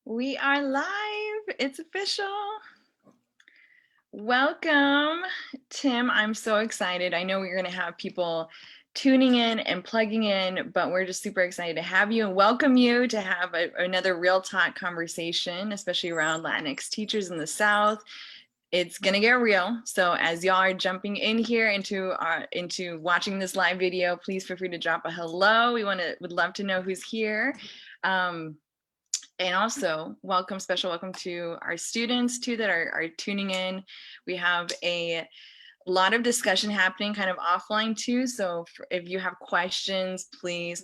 We are live. It's official. Welcome, Tim. I'm so excited. I know we're going to have people tuning in and plugging in, but we're just super excited to have you and welcome you to have another real talk conversation, especially around Latinx teachers in the South. It's gonna get real. So as y'all are jumping in here into watching this live video, please feel free to drop a hello. Would love to know who's here. And also special welcome to our students too that are tuning in. We have a lot of discussion happening kind of offline too. So if you have questions, please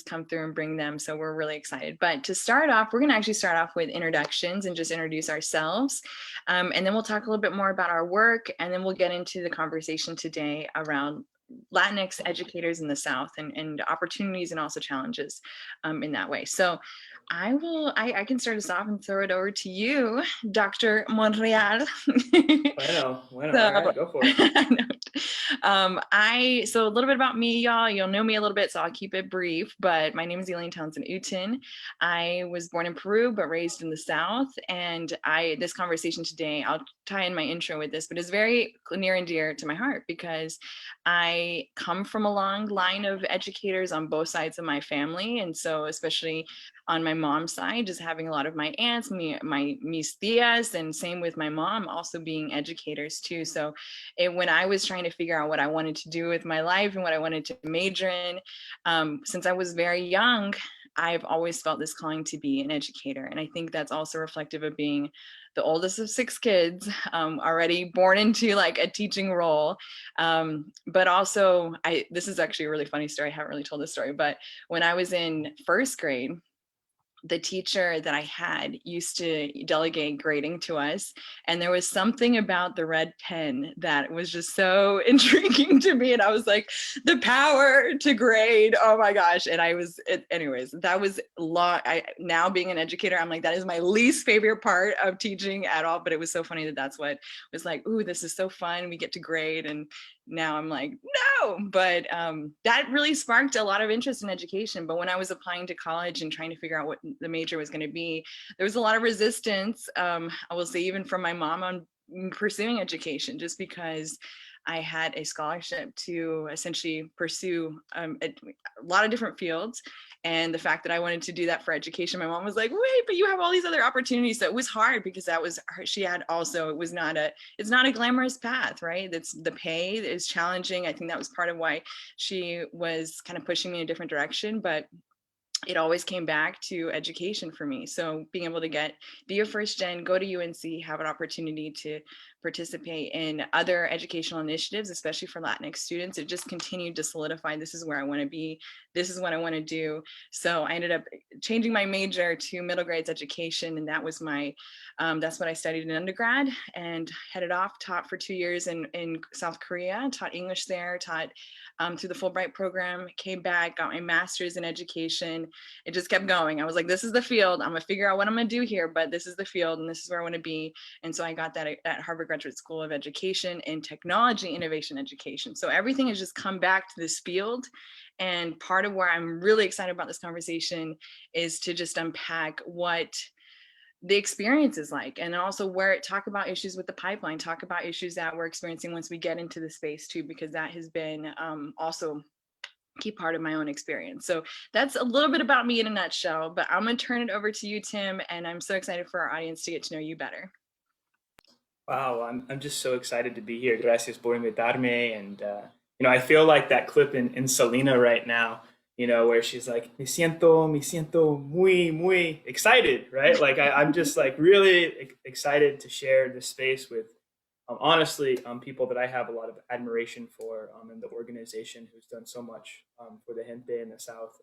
come through and bring them. So we're really excited. But to start off, we're gonna actually start off with introductions and just introduce ourselves. And then we'll talk a little bit more about our work, and then we'll get into the conversation today around Latinx educators in the South and opportunities and also challenges in that way. So I can start us off and throw it over to you, Dr. Monreal. Bueno, So, all right, go for it. So a little bit about me, y'all. You'll know me a little bit, so I'll keep it brief. But my name is Elaine Townsend Uten. I was born in Peru, but raised in the South. And this conversation today, I'll tie in my intro with this, but it's very near and dear to my heart because I come from a long line of educators on both sides of my family. And so especially on my mom's side, just having a lot of my aunts, my mis tias, and same with my mom also being educators too. So when I was trying to figure out what I wanted to do with my life and what I wanted to major in, since I was very young, I've always felt this calling to be an educator. And I think that's also reflective of being the oldest of 6 kids, already born into like a teaching role. But also, this is actually a really funny story. I haven't really told this story, but when I was in 1st grade, the teacher that I had used to delegate grading to us. And there was something about the red pen that was just so intriguing to me. And I was like, the power to grade. Oh my gosh. And anyways, that was now being an educator, I'm like, that is my least favorite part of teaching at all. But it was so funny that's what was like, ooh, this is so fun. We get to grade. And now I'm like, no, but that really sparked a lot of interest in education. But when I was applying to college and trying to figure out what the major was going to be, there was a lot of resistance, I will say, even from my mom on pursuing education, just because I had a scholarship to essentially pursue a lot of different fields. And the fact that I wanted to do that for education, my mom was like, wait, but you have all these other opportunities. So it was hard because that was her. She had also, it's not a glamorous path, right? The pay is challenging. I think that was part of why she was kind of pushing me in a different direction, but it always came back to education for me. So being able to be a first gen, go to UNC, have an opportunity to participate in other educational initiatives, especially for Latinx students, it just continued to solidify, this is where I want to be, this is what I want to do. So I ended up changing my major to middle grades education, and that was that's what I studied in undergrad, and headed off, taught for 2 years in South Korea, taught English there, taught through the Fulbright program, came back, got my master's in education. It just kept going. I was like, this is the field. I'm gonna figure out what I'm gonna do here, but this is the field and this is where I want to be. And so I got that at Harvard Graduate School of Education in Technology Innovation Education. So everything has just come back to this field. And part of where I'm really excited about this conversation is to just unpack what the experience is like, and also talk about issues with the pipeline, talk about issues that we're experiencing once we get into the space too, because that has been also a key part of my own experience. So that's a little bit about me in a nutshell, but I'm going to turn it over to you, Tim, and I'm so excited for our audience to get to know you better. Wow, I'm just so excited to be here. Gracias por invitarme. And, I feel like that clip in Selena right now, where she's like, me siento muy excited, right? Like, I'm just like really excited to share this space with, honestly, people that I have a lot of admiration for in the organization who's done so much for the gente in the South.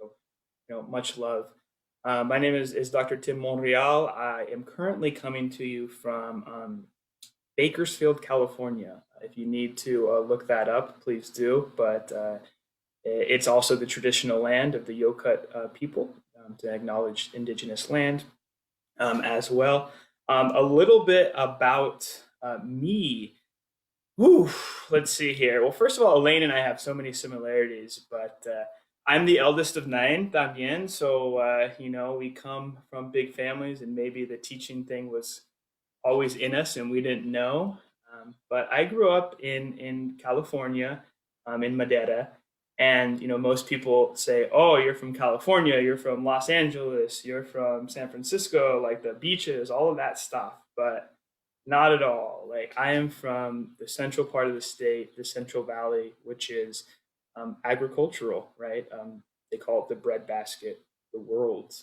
So, much love. My name is Dr. Tim Monreal. I am currently coming to you from Bakersfield, California. If you need to look that up, please do. But it's also the traditional land of the Yokut people, to acknowledge indigenous land as well. A little bit about me. Whew, let's see here. Well, first of all, Elaine and I have so many similarities, but I'm the eldest of nine, también. So, we come from big families, and maybe the teaching thing was always in us and we didn't know. But I grew up in California, in Madera. And, most people say, oh, you're from California, you're from Los Angeles, you're from San Francisco, like the beaches, all of that stuff. But not at all. Like, I am from the central part of the state, the Central Valley, which is agricultural, right? They call it the breadbasket, the world.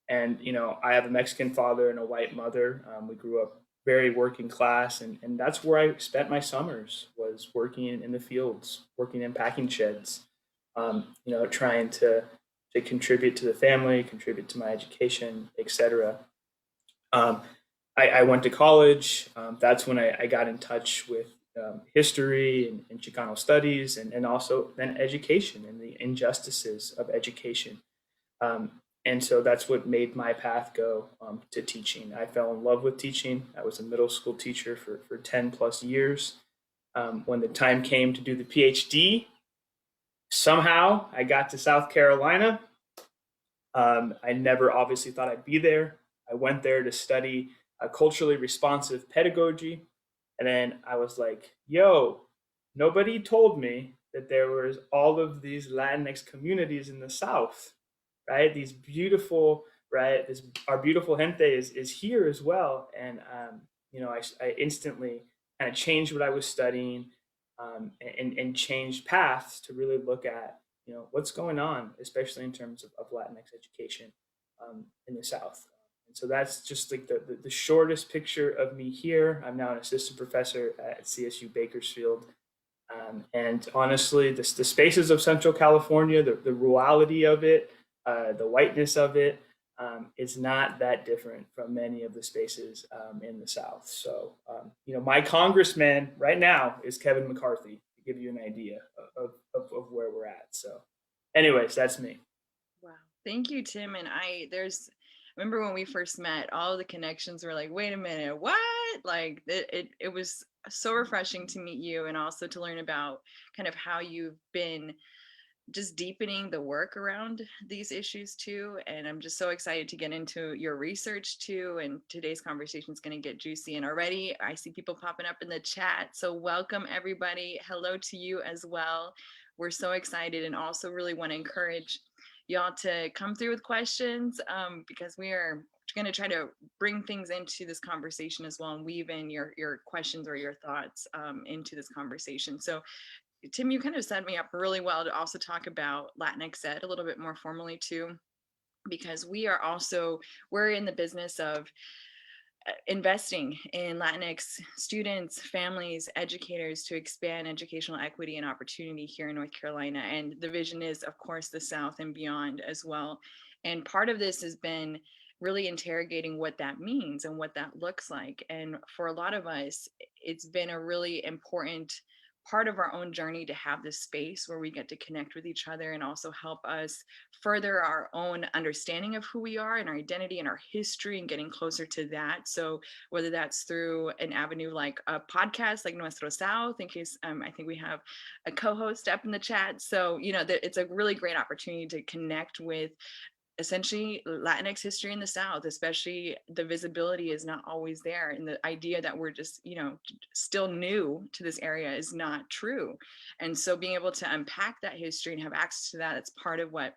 And I have a Mexican father and a white mother. We grew up very working class, and that's where I spent my summers, was working in the fields, working in packing sheds, trying to contribute to the family, contribute to my education, etc. Um, I went to college. That's when I got in touch with history and Chicano studies, and also then education and the injustices of education. Um, and so that's what made my path go to teaching. I fell in love with teaching. I was a middle school teacher for 10 plus years. When the time came to do the PhD, somehow I got to South Carolina. I never obviously thought I'd be there. I went there to study culturally responsive pedagogy. And then I was like, yo, nobody told me that there was all of these Latinx communities in the South, right? These beautiful, right? Our beautiful gente is here as well. And, I instantly kind of changed what I was studying, and changed paths to really look at, what's going on, especially in terms of Latinx education in the South. And so that's just like the shortest picture of me here. I'm now an assistant professor at CSU Bakersfield. And honestly, the spaces of Central California, the rurality of it, the whiteness of it, is not that different from many of the spaces in the South. So, my congressman right now is Kevin McCarthy, to give you an idea of where we're at. So, anyways, that's me. Wow. Thank you, Tim. And remember when we first met, all the connections were like, wait a minute, what? Like it was so refreshing to meet you and also to learn about kind of how you've been just deepening the work around these issues too. And I'm just so excited to get into your research too. And today's conversation is going to get juicy. And already I see people popping up in the chat. So welcome everybody. Hello to you as well. We're so excited and also really want to encourage y'all to come through with questions, because we are going to try to bring things into this conversation as well and weave in your questions or your thoughts into this conversation. So Tim, you kind of set me up really well to also talk about Latinx Ed a little bit more formally too, because we're in the business of investing in Latinx students, families, educators to expand educational equity and opportunity here in North Carolina. And the vision is, of course, the South and beyond as well. And part of this has been really interrogating what that means and what that looks like. And for a lot of us, it's been a really important part of our own journey to have this space where we get to connect with each other and also help us further our own understanding of who we are and our identity and our history and getting closer to that. So whether that's through an avenue like a podcast like Nuestro South, in case I think we have a co-host up in the chat. So, it's a really great opportunity to connect with essentially Latinx history in the South, especially the visibility is not always there. And the idea that we're just, still new to this area is not true. And so being able to unpack that history and have access to that, that's part of what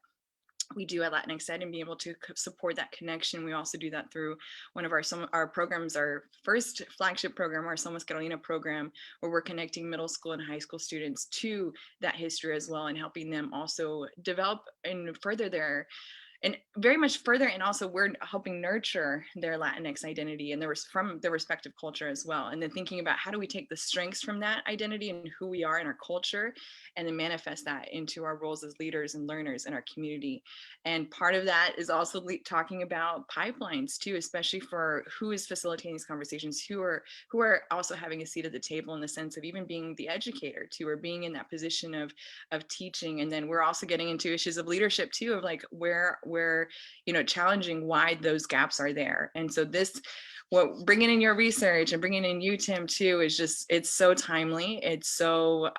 we do at Latinx Ed and be able to support that connection. We also do that through one of our programs, our first flagship program, our Somos Carolina program, where we're connecting middle school and high school students to that history as well and helping them also develop and further and very much further, and also we're helping nurture their Latinx identity and from their respective culture as well. And then thinking about how do we take the strengths from that identity and who we are in our culture and then manifest that into our roles as leaders and learners in our community. And part of that is also talking about pipelines too, especially for who is facilitating these conversations, who are also having a seat at the table in the sense of even being the educator too, or being in that position of teaching. And then we're also getting into issues of leadership too, of like where we're challenging why those gaps are there. And so what bringing in your research and bringing in you, Tim, too, is just, it's so timely. It's so,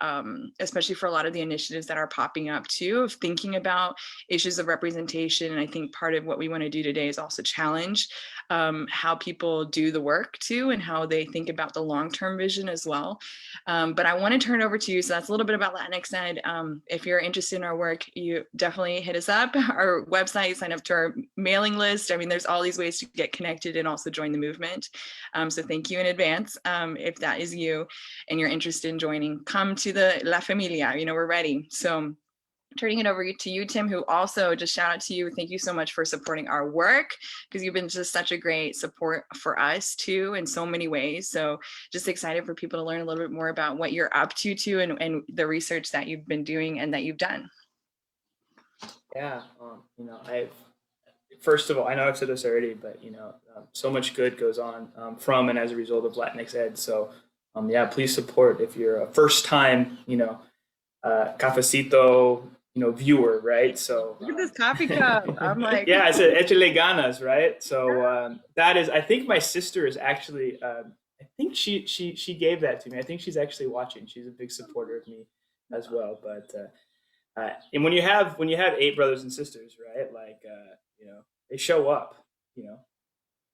especially for a lot of the initiatives that are popping up too, of thinking about issues of representation. And I think part of what we want to do today is also challenge how people do the work too, and how they think about the long-term vision as well. But I want to turn over to you. So that's a little bit about Latinx Ed. If you're interested in our work, you definitely hit us up. Our website, sign up to our mailing list. I mean, there's all these ways to get connected and also join the movement. So thank you in advance. If that is you and you're interested in joining, come to the La Familia. You know, we're ready. So turning it over to you, Tim, who also, just shout out to you. Thank you so much for supporting our work, because you've been just such a great support for us too in so many ways. So just excited for people to learn a little bit more about what you're up to too, and the research that you've been doing and that you've done. Yeah, you know, first of all, I know I've said this already, but you know, so much good goes on from and as a result of Latinx Ed. So, yeah, please support if you're a first time, you know, cafecito, you know, viewer, right? So Look at this coffee cup. I'm like, yeah, it's a échale ganas, right? So that is, I think my sister is actually, I think she gave that to me. I think she's actually watching. She's a big supporter of me as well. But and when you have eight brothers and sisters, right? Like you know, they show up, you know,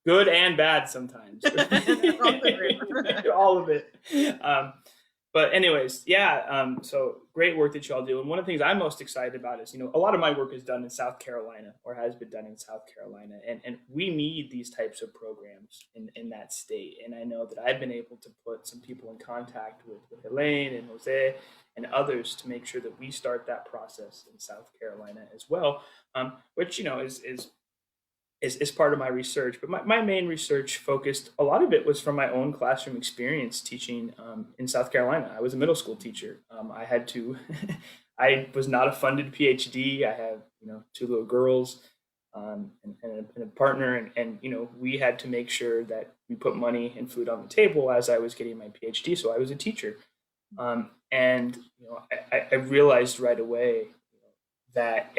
good and bad sometimes. All of it. But anyways, yeah. So great work that y'all do, and one of the things I'm most excited about is, you know, a lot of my work is done in South Carolina, or has been done in South Carolina, and we need these types of programs in that state. And I know that I've been able to put some people in contact with Elaine and Jose and others to make sure that we start that process in South Carolina as well, which, you know, is part of my research. But my main research focused, a lot of it was from my own classroom experience teaching in South Carolina. I was a middle school teacher. I had to, I was not a funded PhD. I have, you know, two little girls and a partner. And, you know, we had to make sure that we put money and food on the table as I was getting my PhD. So I was a teacher. And, you know, I realized right away, you know, that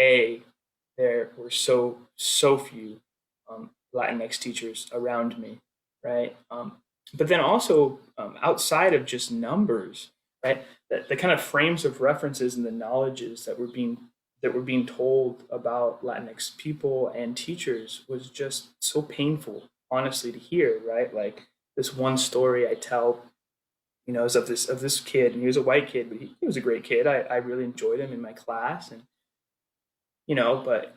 there were so few Latinx teachers around me, right? But then also outside of just numbers, right? The kind of frames of references and the knowledges that were being told about Latinx people and teachers was just so painful, honestly, to hear, right? Like this one story I tell, you know, is of this kid, and he was a white kid, but he was a great kid. I really enjoyed him in my class, and you know, but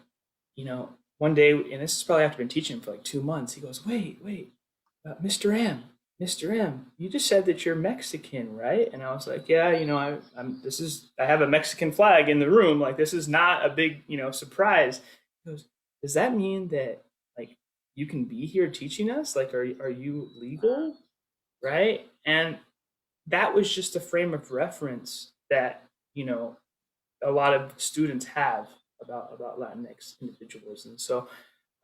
you know, one day, and this is probably after been teaching him for like 2 months, he goes, wait, Mr. M, Mr. M, you just said that you're Mexican, right? And I was like, yeah, you know, I have a Mexican flag in the room. Like, this is not a big, you know, surprise. He goes, does that mean that like you can be here teaching us? Like, are you legal? Right? And that was just a frame of reference that, you know, a lot of students have about Latinx individuals. And so,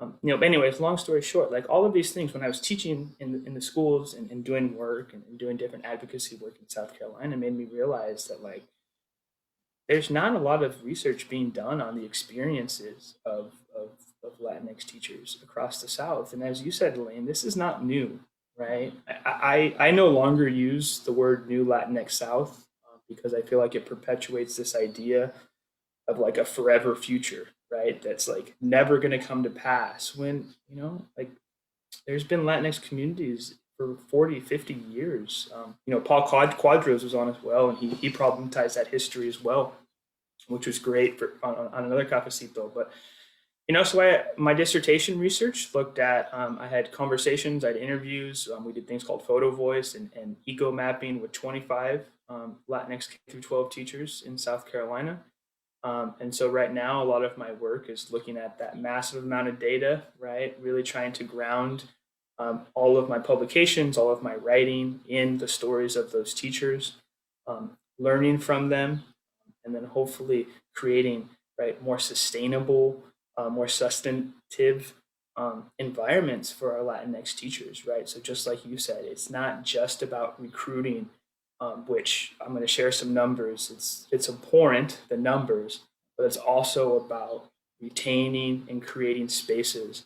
you know, but anyways, long story short, like all of these things, when I was teaching in the schools and doing work and doing different advocacy work in South Carolina, made me realize that like there's not a lot of research being done on the experiences of Latinx teachers across the South. And as you said, Elaine, this is not new, right? I no longer use the word new Latinx South because I feel like it perpetuates this idea of like a forever future, right? That's like never going to come to pass when, you know, like there's been Latinx communities for 40, 50 years. You know, Paul Quadros was on as well, and he problematized that history as well, which was great for on another cafecito. But, you know, so my dissertation research looked at, I had conversations, I had interviews, we did things called photo voice and eco mapping with 25 Latinx K through 12 teachers in South Carolina. And so right now, a lot of my work is looking at that massive amount of data, right? Really trying to ground all of my publications, all of my writing in the stories of those teachers, learning from them, and then hopefully creating, right, more sustainable, more substantive environments for our Latinx teachers, right? So just like you said, it's not just about recruiting, which I'm going to share some numbers. It's important, the numbers, but it's also about retaining and creating spaces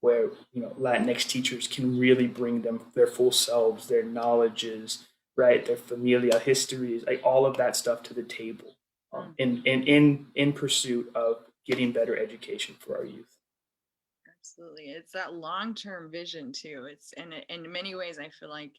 where Latinx teachers can really bring them their full selves, their knowledges, right, their familial histories, like all of that stuff to the table, Mm, in pursuit of getting better education for our youth. absolutely. It's that long-term vision too. It's and in many ways I feel like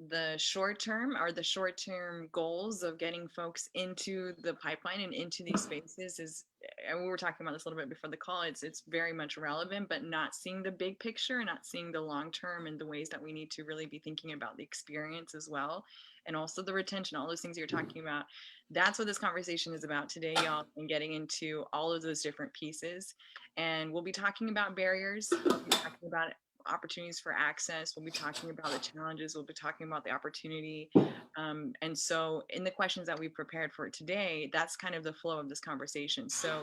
the short term or the short term goals of getting folks into the pipeline and into these spaces is, and we were talking about this a little bit before the call, it's very much relevant, but not seeing the big picture, not seeing the long term and the ways that we need to really be thinking about the experience as well, and also the retention, all those things you're talking about. That's what this conversation is about today, y'all, and getting into all of those different pieces. And we'll be talking about barriers, we'll be talking about opportunities for access. We'll be talking about the challenges. We'll be talking about the opportunity. And so, in the questions that we prepared for today, that's kind of the flow of this conversation. So,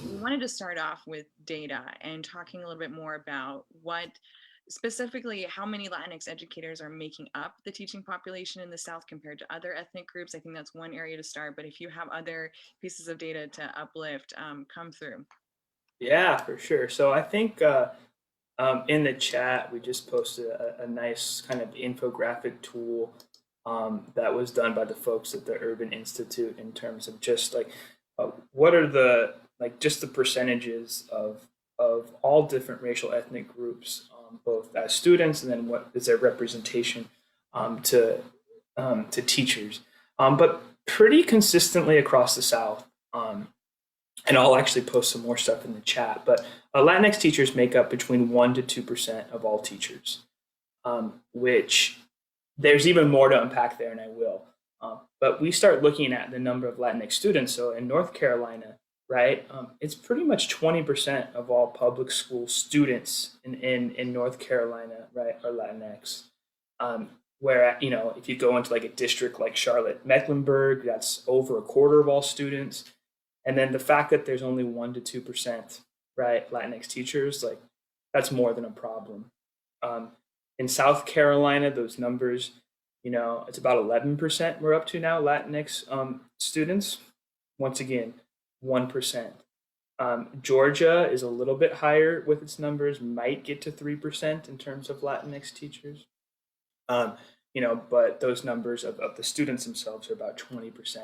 we wanted to start off with data and talking a little bit more about what specifically how many Latinx educators are making up the teaching population in the South compared to other ethnic groups. I think that's one area to start. But if you have other pieces of data to uplift, come through. Yeah, for sure. So I think in the chat, we just posted a nice kind of infographic tool that was done by the folks at the Urban Institute in terms of just like what are the just the percentages of all different racial ethnic groups, both as students and then what is their representation um, to to teachers, but pretty consistently across the South. And I'll actually post some more stuff in the chat. But Latinx teachers make up between 1% to 2% of all teachers, which there's even more to unpack there, and I will. But we start looking at the number of Latinx students. So in North Carolina, right, it's pretty much 20% of all public school students in North Carolina, right, are Latinx. Where if you go into like a district like Charlotte Mecklenburg, that's over a quarter of all students. And then the fact that there's only 1% to 2%, right, Latinx teachers, like that's more than a problem. In South Carolina, those numbers, it's about 11% we're up to now, Latinx students. Once again, 1%. Georgia is a little bit higher with its numbers, might get to 3% in terms of Latinx teachers. But those numbers of the students themselves are about 20%.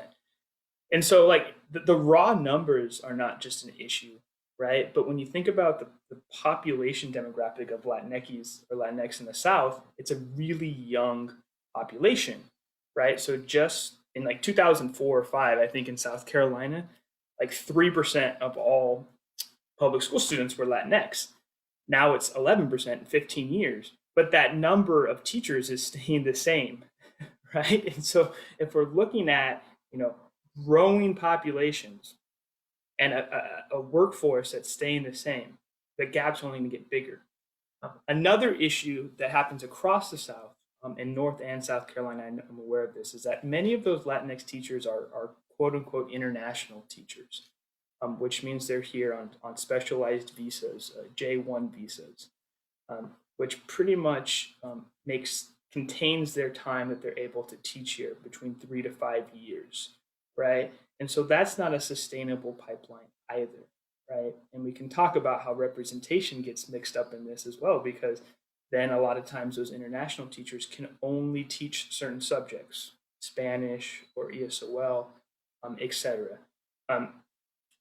And so, like, the raw numbers are not just an issue, right? But when you think about the population demographic of Latinx or Latinx in the South, it's a really young population, right? So just in like 2004 or five, I think in South Carolina, like 3% of all public school students were Latinx. Now it's 11% in 15 years, but that number of teachers is staying the same, right? And so if we're looking at, growing populations and a workforce that's staying the same, the gap's only going to get bigger. Another issue that happens across the South, in North and South Carolina, I'm aware of this, is that many of those Latinx teachers are quote unquote international teachers, which means they're here on specialized visas, J1 visas, which pretty much contains their time that they're able to teach here between 3 to 5 years, right? And so that's not a sustainable pipeline either, right? And we can talk about how representation gets mixed up in this as well, because then a lot of times those international teachers can only teach certain subjects, Spanish or ESOL, etc. Um,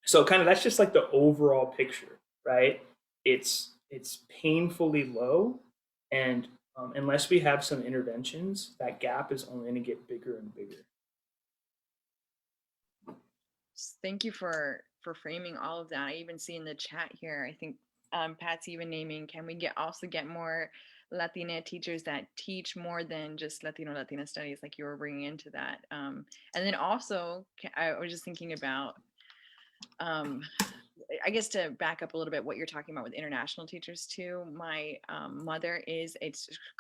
so kind of that's just like the overall picture, right? It's painfully low, and unless we have some interventions, that gap is only going to get bigger and bigger. Thank you for framing all of that. I even see in the chat here, I think Pat's even naming, can we get more Latina teachers that teach more than just Latina studies, like you were bringing into that. And then also, I was just thinking about, I guess to back up a little bit, what you're talking about with international teachers too. My mother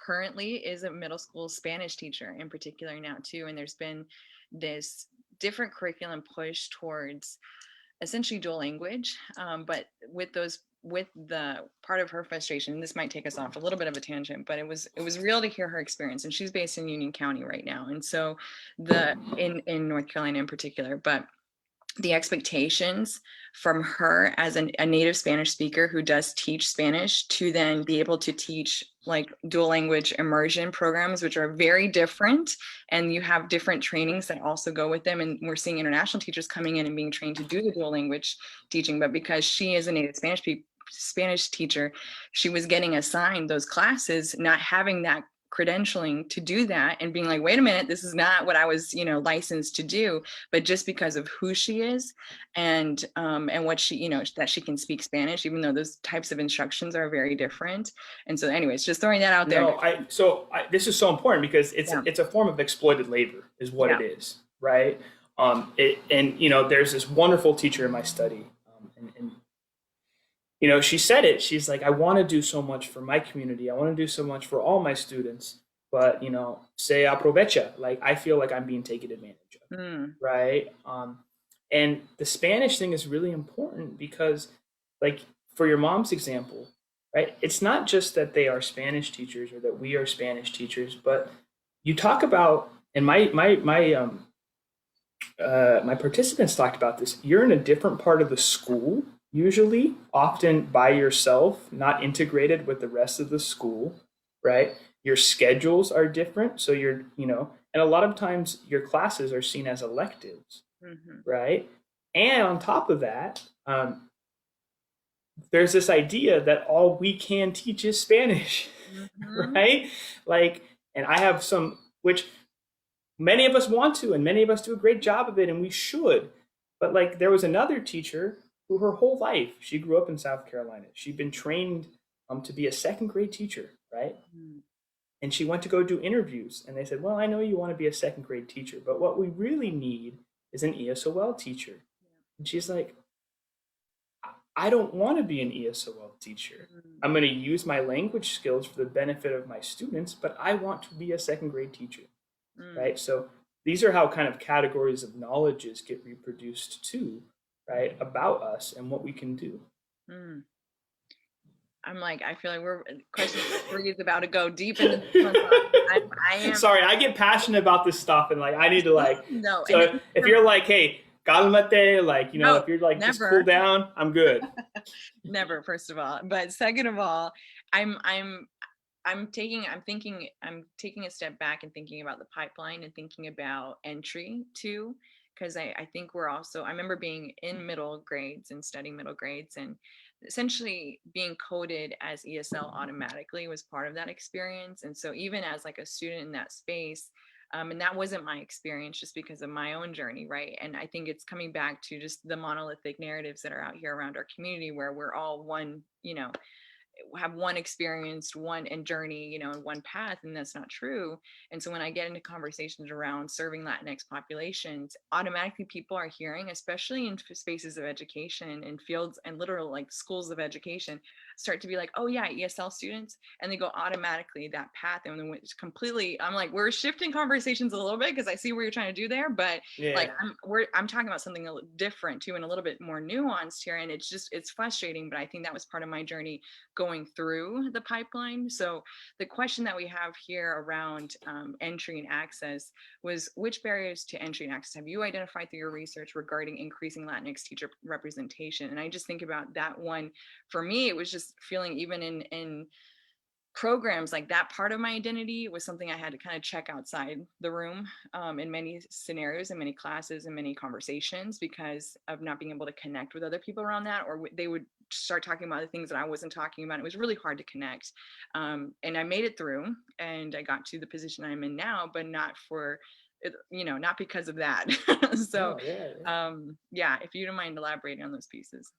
currently is a middle school Spanish teacher in particular now too, and there's been this different curriculum push towards essentially dual language, but with the part of her frustration, this might take us off a little bit of a tangent, but it was real to hear her experience, and she's based in Union County right now, and so in North Carolina in particular. But the expectations from her as a native Spanish speaker who does teach Spanish to then be able to teach like dual language immersion programs, which are very different. And you have different trainings that also go with them. And we're seeing international teachers coming in and being trained to do the dual language teaching. But because she is a native Spanish teacher, she was getting assigned those classes, not having that credentialing to do that and being like, wait a minute, this is not what I was, licensed to do. But just because of who she is and what she, that she can speak Spanish, even though those types of instructions are very different. And so anyways, just throwing that out there. No, this is so important because it's a form of exploited labor is what it is, right? There's this wonderful teacher in my study, and she said it. She's like, I want to do so much for my community. I want to do so much for all my students, but se aprovecha. Like I feel like I'm being taken advantage of, right? And the Spanish thing is really important because, like, for your mom's example, right? It's not just that they are Spanish teachers or that we are Spanish teachers, but you talk about, and my participants talked about this. You're in a different part of the school, usually, often by yourself, not integrated with the rest of the school, right? Your schedules are different. So and a lot of times your classes are seen as electives, right? And on top of that, there's this idea that all we can teach is Spanish, right? Like, and I have some, which many of us want to, and many of us do a great job of it, and we should. But like, there was another teacher who her whole life, she grew up in South Carolina. She'd been trained to be a second grade teacher, right? And she went to go do interviews, and they said, well, I know you want to be a second grade teacher, but what we really need is an ESOL teacher. And she's like, I don't want to be an ESOL teacher. I'm going to use my language skills for the benefit of my students, but I want to be a second grade teacher, right? So these are how kind of categories of knowledges get reproduced too, right, about us and what we can do. I'm like, I feel like question 3 is about to go deep into this one. I am sorry, I get passionate about this stuff, and like I need to like. No. So if you're like, hey, calmate, like if you're like, never. Just cool down, I'm good. Never, first of all, but second of all, I'm taking a step back and thinking about the pipeline and thinking about entry too, because I think I remember being in middle grades and studying middle grades and essentially being coded as ESL automatically was part of that experience. And so even as like a student in that space, and that wasn't my experience just because of my own journey, right? And I think it's coming back to just the monolithic narratives that are out here around our community where we're all one, have one experience, one and journey, and one path, and that's not true. And so when I get into conversations around serving Latinx populations, automatically people are hearing, especially in spaces of education and fields and literal like schools of education, start to be like, oh yeah, ESL students, and they go automatically that path. And then it's completely, I'm like, we're shifting conversations a little bit because I see what you're trying to do there, but like I'm talking about something a little different too and a little bit more nuanced here. And it's frustrating, but I think that was part of my journey going through the pipeline. So the question that we have here around entry and access was, which barriers to entry and access have you identified through your research regarding increasing Latinx teacher representation? And I just think about that one. For me, it was just feeling even in programs like that part of my identity was something I had to kind of check outside the room in many scenarios and many classes and many conversations because of not being able to connect with other people around that, or they would start talking about the things that I wasn't talking about. It was really hard to connect. And I made it through and I got to the position I'm in now, but not for, not because of that. So if you don't mind elaborating on those pieces.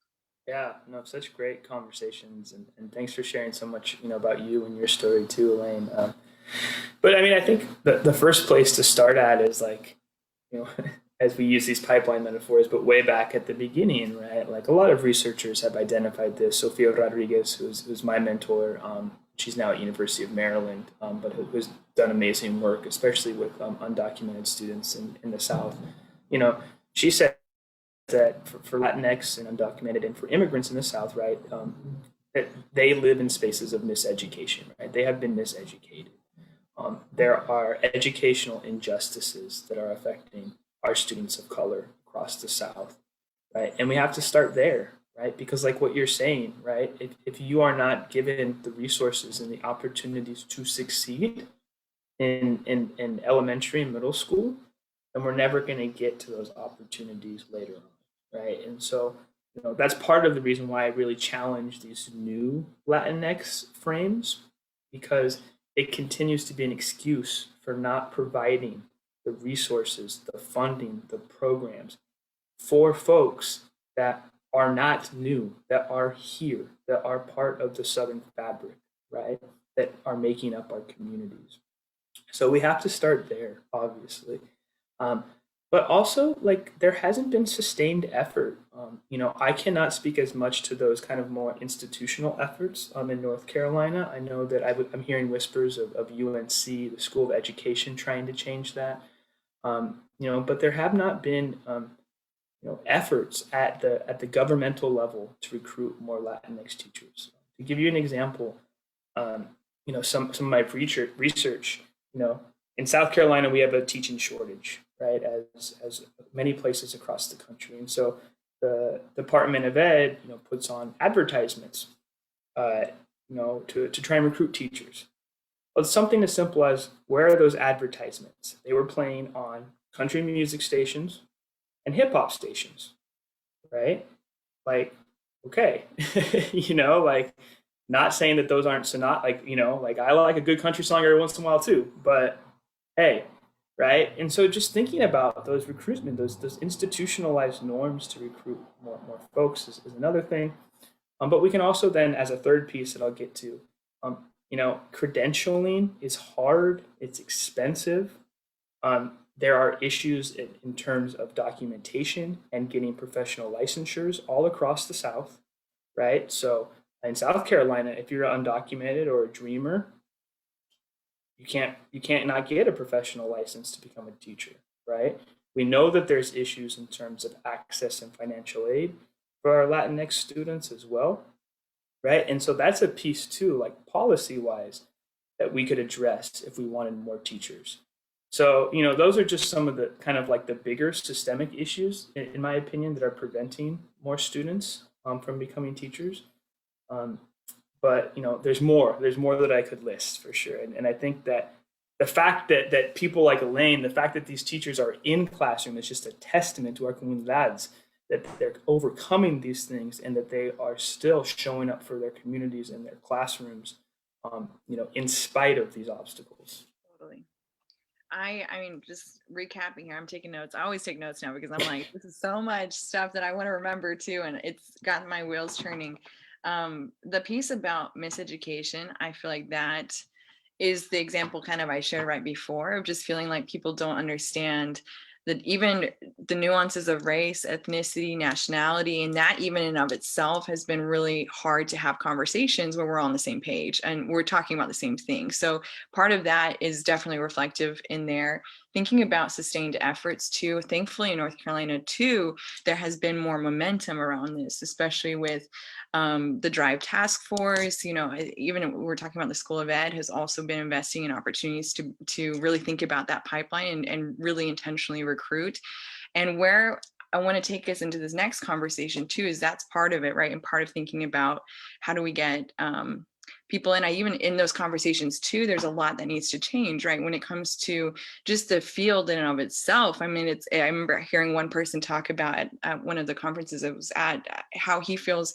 Yeah, no, such great conversations, and thanks for sharing so much, about you and your story too, Elaine. But I mean, I think the first place to start at is like, as we use these pipeline metaphors, but way back at the beginning, right? Like a lot of researchers have identified this. Sofia Rodriguez, who's my mentor, she's now at University of Maryland, but who's done amazing work, especially with undocumented students in the South. She said that for Latinx and undocumented and for immigrants in the South, right, that they live in spaces of miseducation, right? They have been miseducated. There are educational injustices that are affecting our students of color across the South. right? And we have to start there, right? Because like what you're saying, right? If you are not given the resources and the opportunities to succeed in elementary and middle school, then we're never going to get to those opportunities later on, right? And so, that's part of the reason why I really challenge these new Latinx frames, because it continues to be an excuse for not providing the resources, the funding, the programs for folks that are not new, that are here, that are part of the Southern fabric, right? That are making up our communities. So we have to start there, obviously. Um, but also, like, there hasn't been sustained effort. I cannot speak as much to those kind of more institutional efforts in North Carolina. I know that I'm hearing whispers of UNC, the School of Education, trying to change that. But there have not been efforts at the governmental level to recruit more Latinx teachers. To give you an example, some of my research, in South Carolina we have a teaching shortage, right, as many places across the country, and so the Department of Ed, puts on advertisements, to try and recruit teachers. Well, it's something as simple as, where are those advertisements? They were playing on country music stations and hip hop stations, right? Like, okay, like, not saying that those aren't sonat, like I like a good country song every once in a while too, but hey, right? And so just thinking about those recruitment, those institutionalized norms to recruit more folks is another thing. But we can also then, as a third piece that I'll get to, credentialing is hard, it's expensive. There are issues in terms of documentation and getting professional licensures all across the South, right? So in South Carolina, if you're undocumented or a dreamer, you can't not get a professional license to become a teacher, right? We know that there's issues in terms of access and financial aid for our Latinx students as well, right? And so that's a piece too, like policy wise, that we could address if we wanted more teachers. So, those are just some of the kind of like the bigger systemic issues, in my opinion, that are preventing more students from becoming teachers. Um, but there's more. There's more that I could list for sure. And I think that the fact that people like Elaine, the fact that these teachers are in classroom is just a testament to our comunidades, that they're overcoming these things and that they are still showing up for their communities and their classrooms, in spite of these obstacles. Totally. I mean, just recapping here, I'm taking notes. I always take notes now because I'm like, this is so much stuff that I want to remember too, and it's gotten my wheels turning. The piece about miseducation, I feel like that is the example kind of I shared right before, of just feeling like people don't understand that even the nuances of race, ethnicity, nationality, and that even in of itself has been really hard to have conversations where we're on the same page and we're talking about the same thing. So part of that is definitely reflective in there. Thinking about sustained efforts too, thankfully in North Carolina too, there has been more momentum around this, especially with the Drive Task Force. Even we're talking about the School of Ed has also been investing in opportunities to really think about that pipeline and really intentionally recruit. And where I want to take us into this next conversation too is that's part of it, right? And part of thinking about how do we get people in. I even in those conversations too, there's a lot that needs to change, right? When it comes to just the field in and of itself. I mean, I remember hearing one person talk about at one of the conferences I was at, how he feels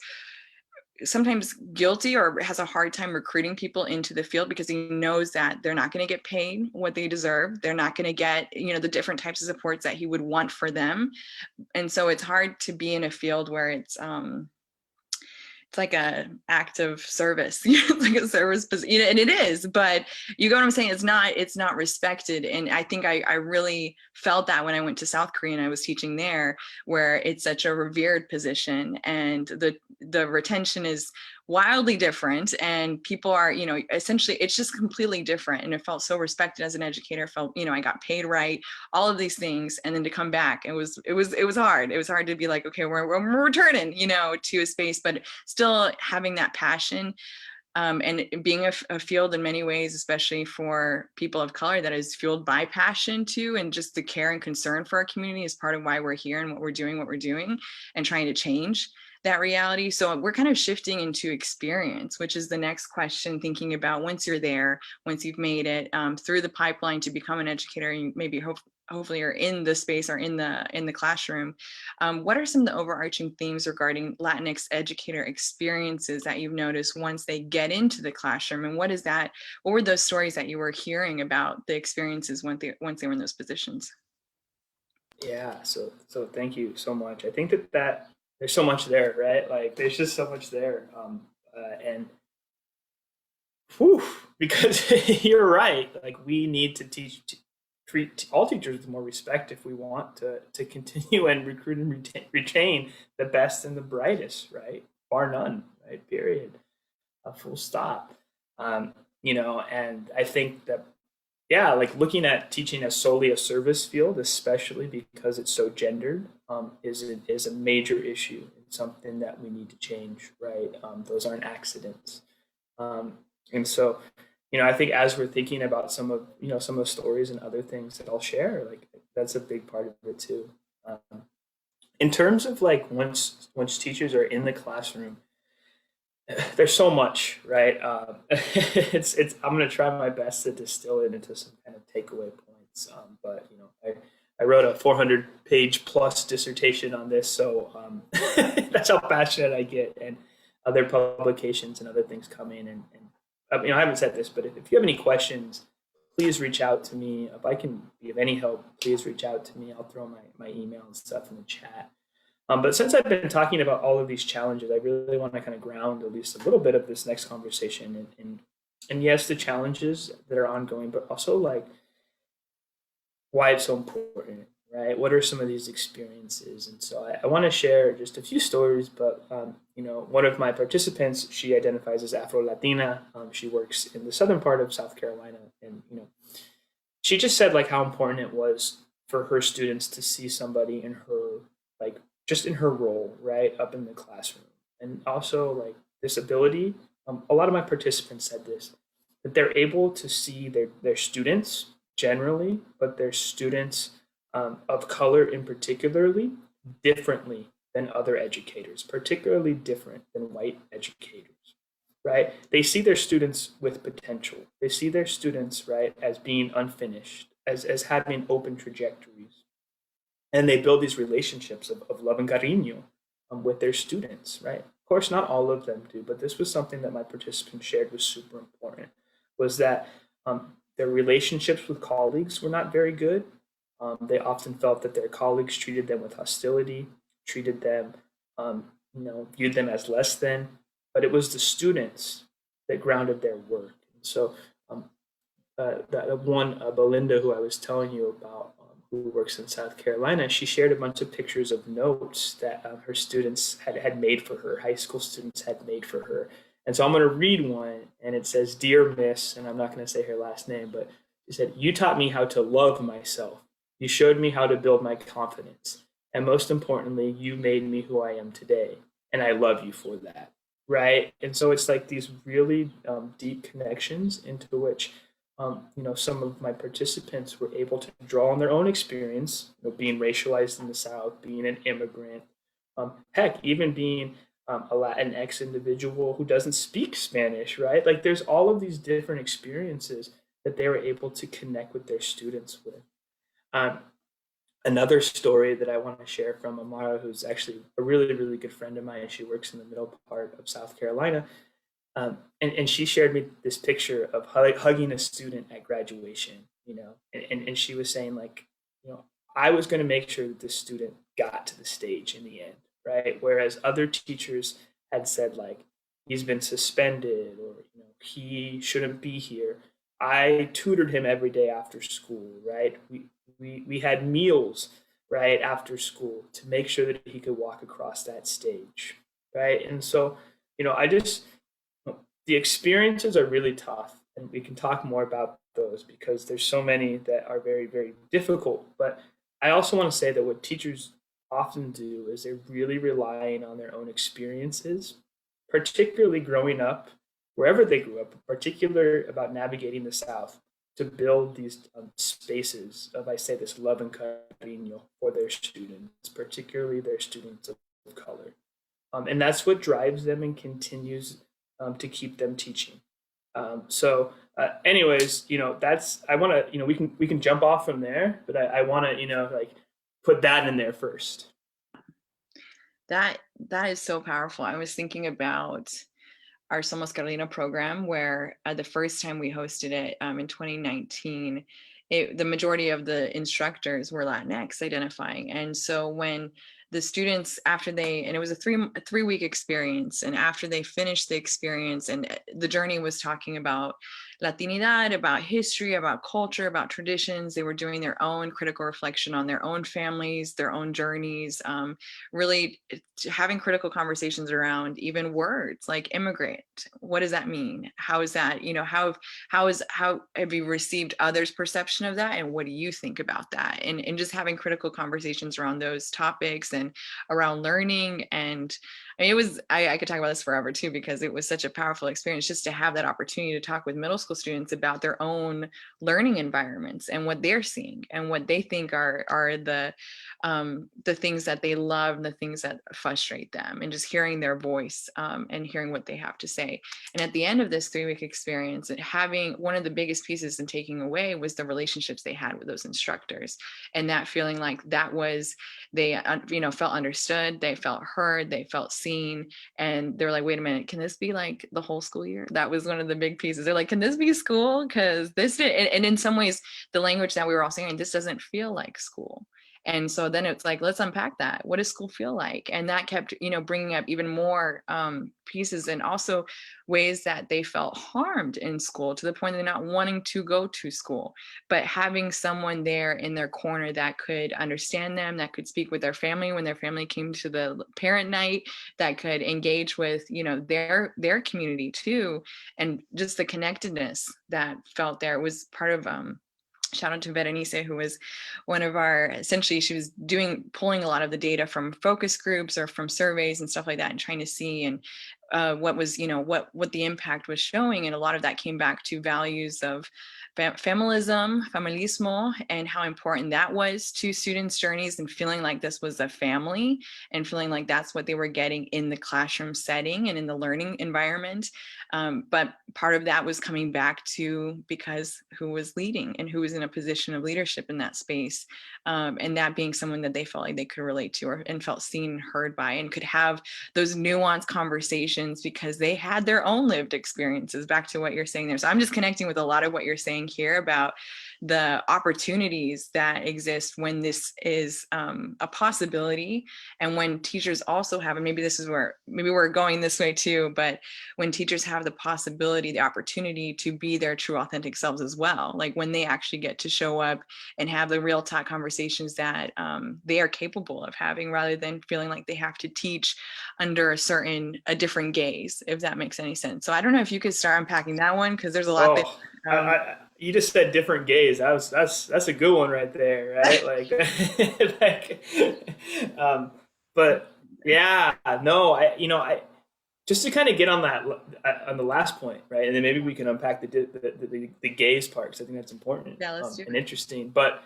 sometimes guilty or has a hard time recruiting people into the field because he knows that they're not going to get paid what they deserve. They're not going to get, the different types of supports that he would want for them. And so it's hard to be in a field where it's like a act of service, like a service, and it is, but you know what I'm saying? It's not respected. And I think I really felt that when I went to South Korea and I was teaching there, where it's such a revered position and the retention is wildly different and people are, essentially it's just completely different. And it felt so respected as an educator, felt, I got paid right, all of these things. And then to come back, it was hard. It was hard to be like, okay, we're returning, to a space, but still having that passion And being a field in many ways, especially for people of color, that is fueled by passion too, and just the care and concern for our community is part of why we're here and what we're doing and trying to change that reality. So we're kind of shifting into experience, which is the next question, thinking about once you're there, once you've made it through the pipeline to become an educator, you maybe hopefully are in the space or in the classroom. What are some of the overarching themes regarding Latinx educator experiences that you've noticed once they get into the classroom? And what were those stories that you were hearing about the experiences once they were in those positions? Yeah, so thank you so much. I think that there's so much there, right? Like there's just so much there, and whew, because you're right. Like we need to treat all teachers with more respect if we want to continue and recruit and retain the best and the brightest, right? Bar none, right? Period. A full stop. Um, and I think that yeah, like looking at teaching as solely a service field, especially because it's so gendered, is a major issue. It's something that we need to change, right? Those aren't accidents. Um, and so, I think as we're thinking about some of the stories and other things that I'll share, like that's a big part of it too. Um, in terms of like once teachers are in the classroom, there's so much, right? It's I'm gonna try my best to distill it into some kind of takeaway points. But I wrote a 400-page plus dissertation on this, so that's how passionate I get, and other publications and other things come in, and I haven't said this, but if you have any questions, please reach out to me. If I can be of any help, please reach out to me. I'll throw my email and stuff in the chat. But since I've been talking about all of these challenges, I really want to kind of ground at least a little bit of this next conversation and yes, the challenges that are ongoing, but also like why it's so important, right? What are some of these experiences? And so I want to share just a few stories, but one of my participants, she identifies as Afro-Latina. She works in the southern part of South Carolina, and she just said like how important it was for her students to see somebody in her like just in her role, right, up in the classroom. And also like this ability, a lot of my participants said this, that they're able to see their students generally, but their students of color in particularly differently than other educators, particularly different than white educators, right? They see their students with potential. They see their students, right, as being unfinished, as having open trajectories, and they build these relationships of love and cariño with their students, right? Of course, not all of them do, but this was something that my participants shared was super important, was that their relationships with colleagues were not very good. They often felt that their colleagues treated them with hostility, treated them, viewed them as less than, but it was the students that grounded their work. And so that one, Belinda, who I was telling you about, who works in South Carolina, she shared a bunch of pictures of notes that her students had made for her, high school students had made for her. And so I'm going to read one, and it says, "Dear Miss," and I'm not going to say her last name, but she said, "You taught me how to love myself. You showed me how to build my confidence. And most importantly, you made me who I am today. And I love you for that." Right? And so it's like these really deep connections into which some of my participants were able to draw on their own experience, being racialized in the South, being an immigrant, heck, even being a Latinx individual who doesn't speak Spanish, right? Like there's all of these different experiences that they were able to connect with their students with. Um, Another story that I want to share from Amara, who's actually a really, really good friend of mine. She works in the middle part of South Carolina. And she shared me this picture of hugging a student at graduation, and she was saying like, I was going to make sure that this student got to the stage in the end, right? Whereas other teachers had said like, he's been suspended, or he shouldn't be here. I tutored him every day after school, right? We had meals right after school to make sure that he could walk across that stage, right? And so, I just the experiences are really tough, and we can talk more about those because there's so many that are very, very difficult. But I also want to say that what teachers often do is they're really relying on their own experiences, particularly growing up wherever they grew up, particular about navigating the South, to build these spaces of, I say, this love and cariño for their students, particularly their students of color. And that's what drives them and continues to keep them teaching. Anyways, that's, I want to, we can jump off from there, but I want to, like, put that in there first. That is so powerful. I was thinking about our Somos Carolina program, where the first time we hosted it in 2019, the majority of the instructors were Latinx identifying. And so when the students, and it was a 3-week experience, and after they finished the experience, and the journey was talking about Latinidad, about history, about culture, about traditions, they were doing their own critical reflection on their own families, their own journeys, really having critical conversations around even words like immigrant. What does that mean? How is that, how have you received others' perception of that, and what do you think about that? And just having critical conversations around those topics and around learning. And I mean, I could talk about this forever too, because it was such a powerful experience just to have that opportunity to talk with middle school students about their own learning environments and what they're seeing and what they think are the things that they love and the things that frustrate them, and just hearing their voice, and hearing what they have to say. And at the end of this 3-week experience, and having one of the biggest pieces in taking away was the relationships they had with those instructors, and that feeling like that was, they felt understood, they felt heard, they felt seen, and they're like, wait a minute, can this be like the whole school year? That was one of the big pieces. They're like, can this be school? Because this did, and in some ways the language that we were all saying, this doesn't feel like school. And so then it's like, let's unpack that. What does school feel like? And that kept, bringing up even more pieces, and also ways that they felt harmed in school, to the point of they're not wanting to go to school, but having someone there in their corner that could understand them, that could speak with their family when their family came to the parent night, that could engage with, their community too. And just the connectedness that felt there was part of shout out to Berenice, who was one of our, essentially she was pulling a lot of the data from focus groups or from surveys and stuff like that, and trying to see and what was, what the impact was showing. And a lot of that came back to values of familismo, and how important that was to students' journeys, and feeling like this was a family, and feeling like that's what they were getting in the classroom setting and in the learning environment. But part of that was coming back to because who was leading and who was in a position of leadership in that space, and that being someone that they felt like they could relate to, and felt seen, heard by, and could have those nuanced conversations because they had their own lived experiences. Back to what you're saying there. So I'm just connecting with a lot of what you're saying here about the opportunities that exist when this is a possibility, and when teachers also have, and maybe this is where maybe we're going this way too, but when teachers have the possibility, the opportunity to be their true authentic selves as well, like when they actually get to show up and have the real talk conversations that they are capable of having, rather than feeling like they have to teach under a different gaze, if that makes any sense. So I don't know if you could start unpacking that one, because there's a lot there. Oh, you just said different gaze. That's a good one right there, right? Like, like, um, but yeah, no, I just to kind of get on that, on the last point, right? And then maybe we can unpack the gaze part, because I think that's important, Yeah, let's do and it. interesting. But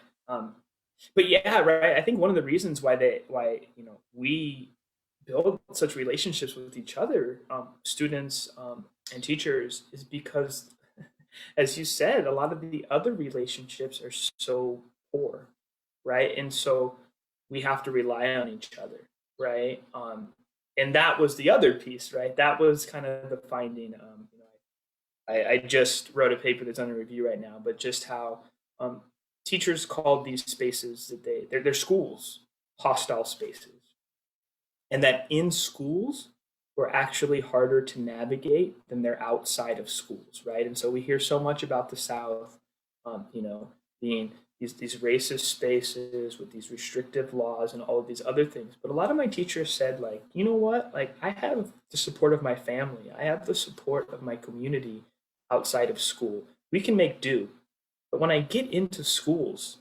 yeah, right. I think one of the reasons why we build such relationships with each other, students, and teachers, is because, as you said, a lot of the other relationships are so poor, right? And so we have to rely on each other, right? And that was the other piece, right? That was kind of the finding. I just wrote a paper that's under review right now, but just how um, teachers called these spaces that they're schools hostile spaces, and that in schools were actually harder to navigate than they're outside of schools, right? And so we hear so much about the South, being these racist spaces with these restrictive laws and all of these other things. But a lot of my teachers said, like, you know what? Like, I have the support of my family, I have the support of my community outside of school. We can make do. But when I get into schools,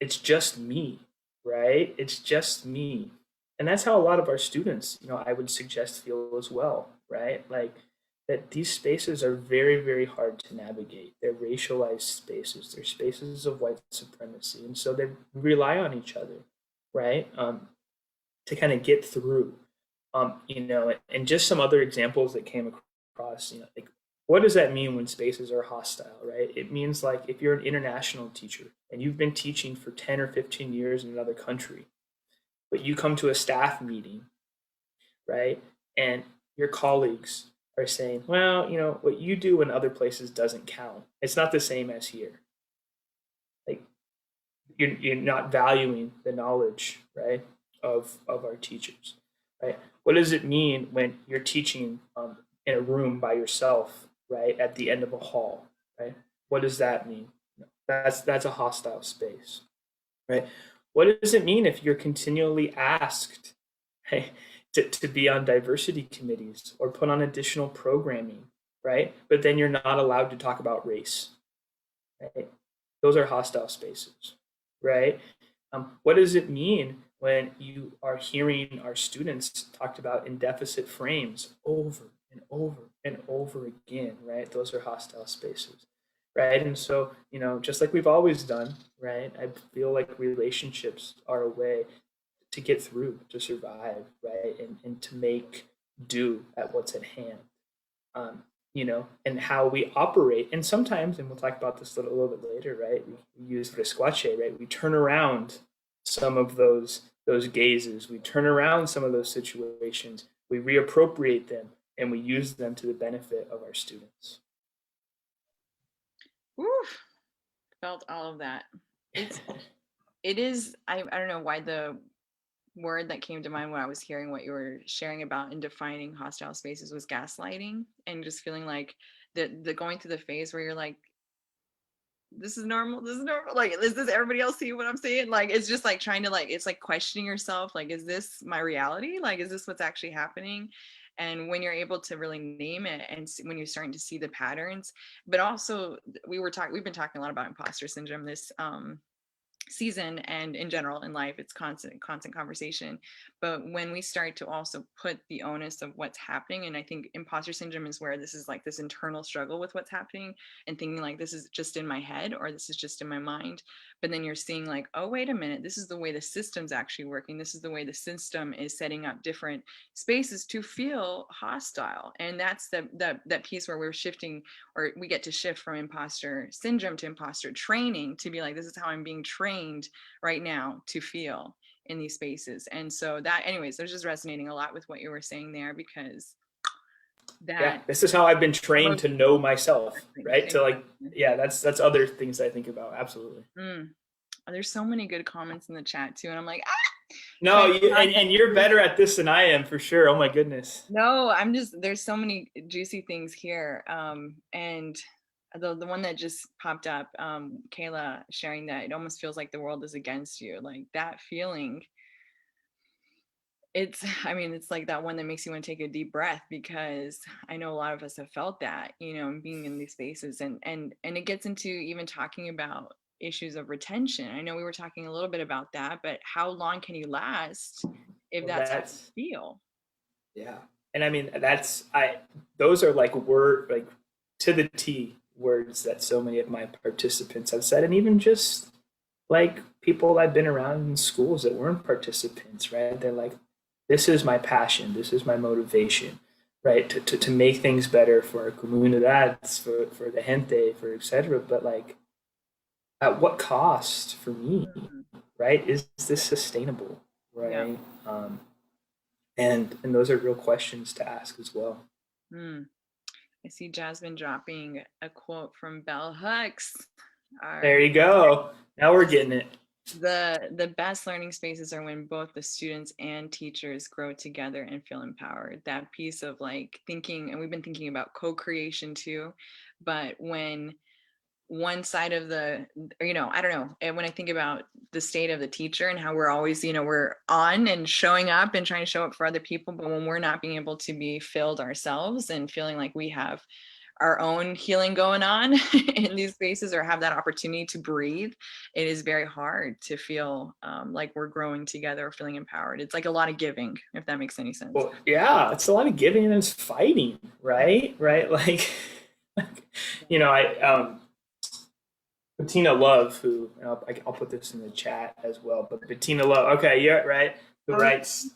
it's just me, right? It's just me. And that's how a lot of our students, I would suggest, feel as well, right? Like, that these spaces are very, very hard to navigate. They're racialized spaces. They're spaces of white supremacy, and so they rely on each other, right, to kind of get through. And just some other examples that came across. Like what does that mean when spaces are hostile, right? It means like if you're an international teacher and you've been teaching for 10 or 15 years in another country, but you come to a staff meeting, right? And your colleagues are saying, well, what you do in other places doesn't count. It's not the same as here. Like you're not valuing the knowledge, right, of our teachers, right? What does it mean when you're teaching in a room by yourself, right, at the end of a hall, right? What does that mean? That's a hostile space, right? What does it mean if you're continually asked, hey, to be on diversity committees or put on additional programming, right? But then you're not allowed to talk about race, right? Those are hostile spaces, right? What does it mean when you are hearing our students talked about in deficit frames over and over and over again, right? Those are hostile spaces, right? And so, just like we've always done, right? I feel like relationships are a way to get through, to survive, right? And to make do at what's at hand. And how we operate. And sometimes, and we'll talk about this a little bit later, right? We use resquache, right? We turn around some of those gazes. We turn around some of those situations. We reappropriate them and we use them to the benefit of our students. Oof, felt all of that. It is, I don't know why the word that came to mind when I was hearing what you were sharing about and defining hostile spaces was gaslighting, and just feeling like the going through the phase where you're like, this is normal, like, is this everybody else see what I'm saying? Like, it's just like trying to, like, it's like questioning yourself, like, is this my reality? Like, is this what's actually happening? And when you're able to really name it, and when you're starting to see the patterns. But also, we've been talking a lot about imposter syndrome this season, and in general in life, it's constant conversation. But when we start to also put the onus of what's happening, and I think imposter syndrome is where this is like this internal struggle with what's happening and thinking like, this is just in my head or this is just in my mind. But then you're seeing like, oh, wait a minute, this is the way the system's actually working. This is the way the system is setting up different spaces to feel hostile. And that's that piece where we're shifting, or we get to shift from imposter syndrome to imposter training, to be like, this is how I'm being trained right now to feel in these spaces. And so that, anyways, there's just resonating a lot with what you were saying there, because Yeah, that this is how I've been trained to know myself, right? To like, yeah, that's other things I think about. Absolutely. There's so many good comments in the chat too, and I'm like, no, and you're better at this than I am for sure. Oh my goodness. No, I'm just, there's so many juicy things here. And the one that just popped up, Kayla sharing that it almost feels like the world is against you, like that feeling. It's like that one that makes you want to take a deep breath, because I know a lot of us have felt that, being in these spaces, and it gets into even talking about issues of retention. I know we were talking a little bit about that, but how long can you last if Well, that's how you feel? yeah. And I mean, those are like like to the T words that so many of my participants have said. And even just like people I've been around in schools that weren't participants, right? They're like, this is my passion. This is my motivation, right? To make things better for our comunidades, for the gente, for etc. But like, at what cost for me, right? Is this sustainable, Yeah. right? And those are real questions to ask as well. I see Jasmine dropping a quote from Bell Hooks. There you go. Now we're getting it. The best learning spaces are when both the students and teachers grow together and feel empowered. That piece of like thinking, and we've been thinking about co-creation too, but when one side of the, I don't know, and when I think about the state of the teacher and how we're always, we're on and showing up and trying to show up for other people, but when we're not being able to be filled ourselves and feeling like we have our own healing going on in these spaces or have that opportunity to breathe, it is very hard to feel like we're growing together or feeling empowered. It's like a lot of giving, if that makes any sense. Well, yeah, it's a lot of giving and it's fighting, right? Right? Like, I Bettina Love, who and I'll put this in the chat as well. But Bettina Love, okay, yeah, right. Who Oh, writes,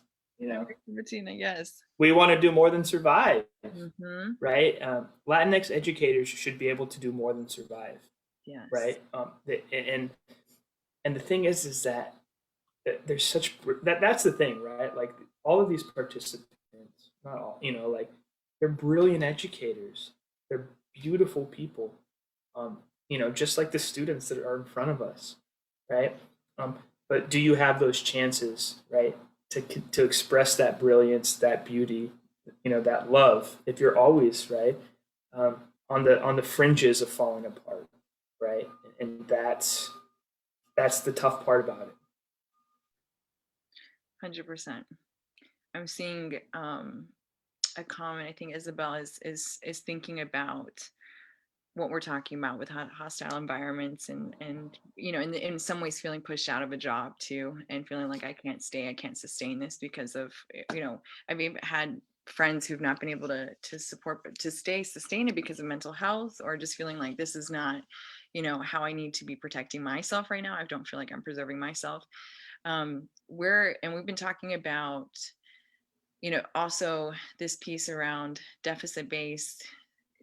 Bettina, yes. we want to do more than survive, Mm-hmm. right? Latinx educators should be able to do more than survive, Yes. right? And the thing is that there's such that's the thing, right? Like all of these participants, not all, like they're brilliant educators, they're beautiful people, just like the students that are in front of us, right? But do you have those chances, right, to express that brilliance, that beauty, that love? If you're always right on the fringes of falling apart, right, and that's the tough part about it. 100%. I'm seeing a comment. I think Isabel is thinking about what we're talking about with hostile environments and in some ways feeling pushed out of a job too, and feeling like I can't sustain this because of I've even had friends who've not been able to support but to sustain it because of mental health, or just feeling like this is not how I need to be protecting myself right now. I don't feel like I'm preserving myself. We've been talking about also this piece around deficit based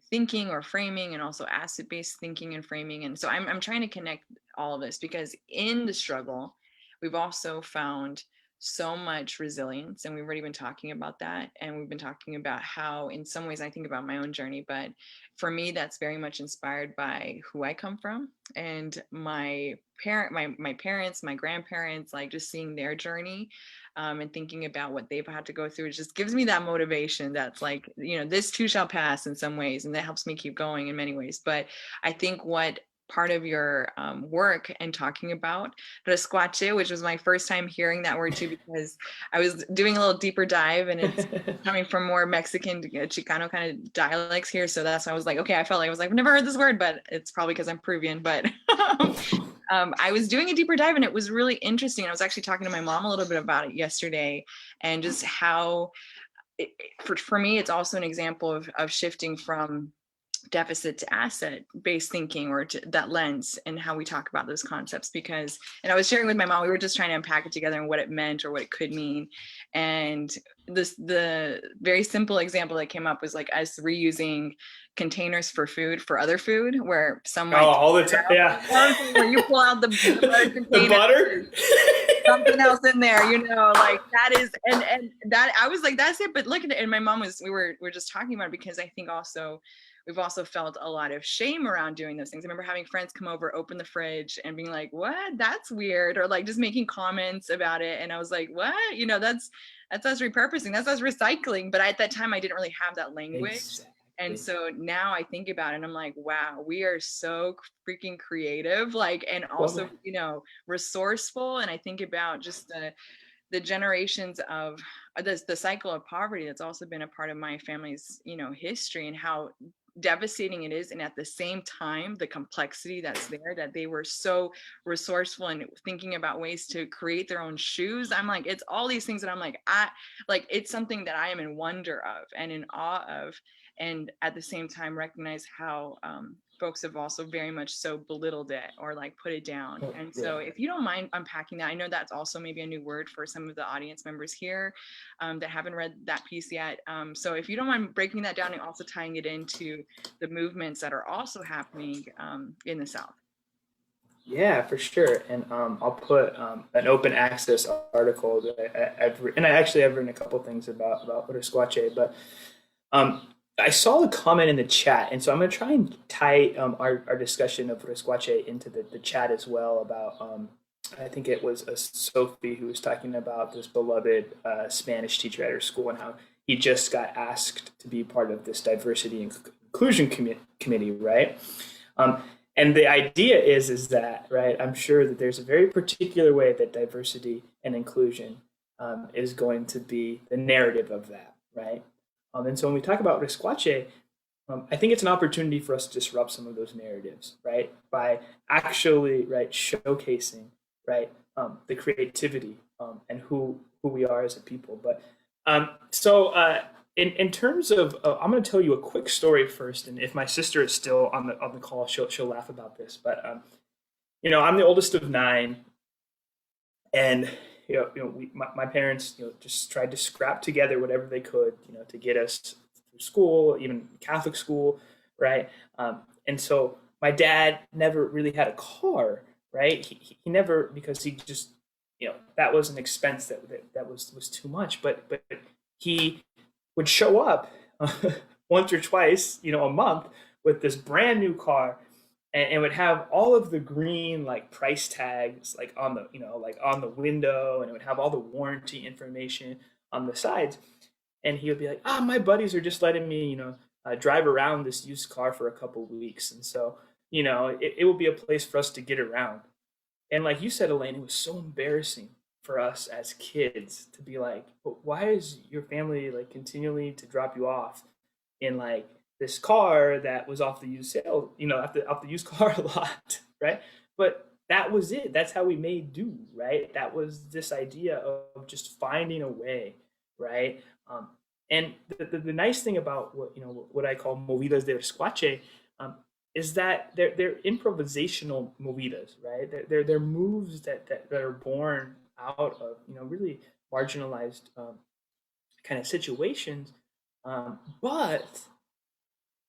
thinking or framing, and also asset based thinking and framing. And so I'm trying to connect all of this because in the struggle, we've also found so much resilience, and we've already been talking about that, and we've been talking about how in some ways I think about my own journey, but for me that's very much inspired by who I come from and my parents, my grandparents, like just seeing their journey, and thinking about what they've had to go through. It just gives me that motivation that's like, this too shall pass in some ways, and that helps me keep going in many ways. But I think what part of your work and talking about resquache, which was my first time hearing that word too, because I was doing a little deeper dive, and it's coming from more Mexican Chicano kind of dialects here. So that's why I was like, okay, I felt like I was like, I've never heard this word, but it's probably because I'm Peruvian. But I was doing a deeper dive, and it was really interesting. I was actually talking to my mom a little bit about it yesterday, and just how for me, it's also an example of shifting from deficit to asset based thinking, or to that lens, and how we talk about those concepts. Because, and I was sharing with my mom, we were just trying to unpack it together and what it meant or what it could mean. And the very simple example that came up was like us reusing containers for food for other food, where some might all the time, yeah. Where you pull out the butter container, the butter, something else in there, like that is, and that I was like, that's it. But look at it. And my mom we're just talking about it, because I think also we've also felt a lot of shame around doing those things. I remember having friends come over, open the fridge, and being like, what? That's weird. Or like just making comments about it. And I was like, what? That's us repurposing. That's us recycling. But at that time, I didn't really have that language. exactly. And so now I think about it and I'm like, wow, we are so freaking creative, like, and also, resourceful. And I think about just the generations of the cycle of poverty that's also been a part of my family's, history, and how devastating it is. And at the same time, the complexity that's there, that they were so resourceful and thinking about ways to create their own shoes. I'm like, it's all these things that I'm like, it's something that I am in wonder of and in awe of. And at the same time, recognize how folks have also very much so belittled it or like put it down. And so if you don't mind unpacking that, I know that's also maybe a new word for some of the audience members here that haven't read that piece yet. So if you don't mind breaking that down and also tying it into the movements that are also happening in the South. Yeah, for sure. And I'll put an open access article that and I actually have written a couple things about Risquache, but I saw a comment in the chat, and so I'm going to try and tie our discussion of Risquache into the chat as well about, I think it was Sophie who was talking about this beloved Spanish teacher at her school and how he just got asked to be part of this diversity and inclusion committee, right? And the idea is that, right, I'm sure that there's a very particular way that diversity and inclusion is going to be the narrative of that, right? And so when we talk about Risquache, I think it's an opportunity for us to disrupt some of those narratives, right? By actually, right, showcasing, right, the creativity and who we are as a people. But in terms of, I'm going to tell you a quick story first, and if my sister is still on the call, she'll laugh about this. But I'm the oldest of nine, and my parents just tried to scrap together whatever they could to get us through school, even Catholic school, right? And so my dad never really had a car, right? He never, because he just that was an expense that was too much, but he would show up once or twice a month with this brand new car, and would have all of the green like price tags like on the like on the window, and it would have all the warranty information on the sides. And he would be like, my buddies are just letting me drive around this used car for a couple weeks, and so it will be a place for us to get around. And like you said, Elaine, it was so embarrassing for us as kids to be like, but why is your family like continually to drop you off in like this car that was off the used sale, off the used car lot, right? But that was it. That's how we made do, right? That was this idea of just finding a way, right? And the nice thing about what I call movidas de resquache um, is that they're improvisational movidas, right? They're moves that are born out of really marginalized kind of situations, but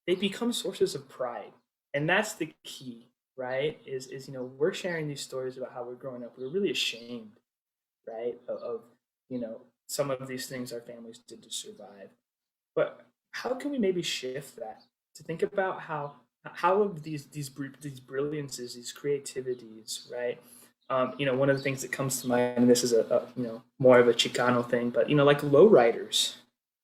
they become sources of pride, and that's the key, right? Is we're sharing these stories about how we're growing up. We're really ashamed, right, of some of these things our families did to survive. But how can we maybe shift that to think about how of these brilliances, these creativities, right? One of the things that comes to mind, and this is a more of a Chicano thing, but like lowriders,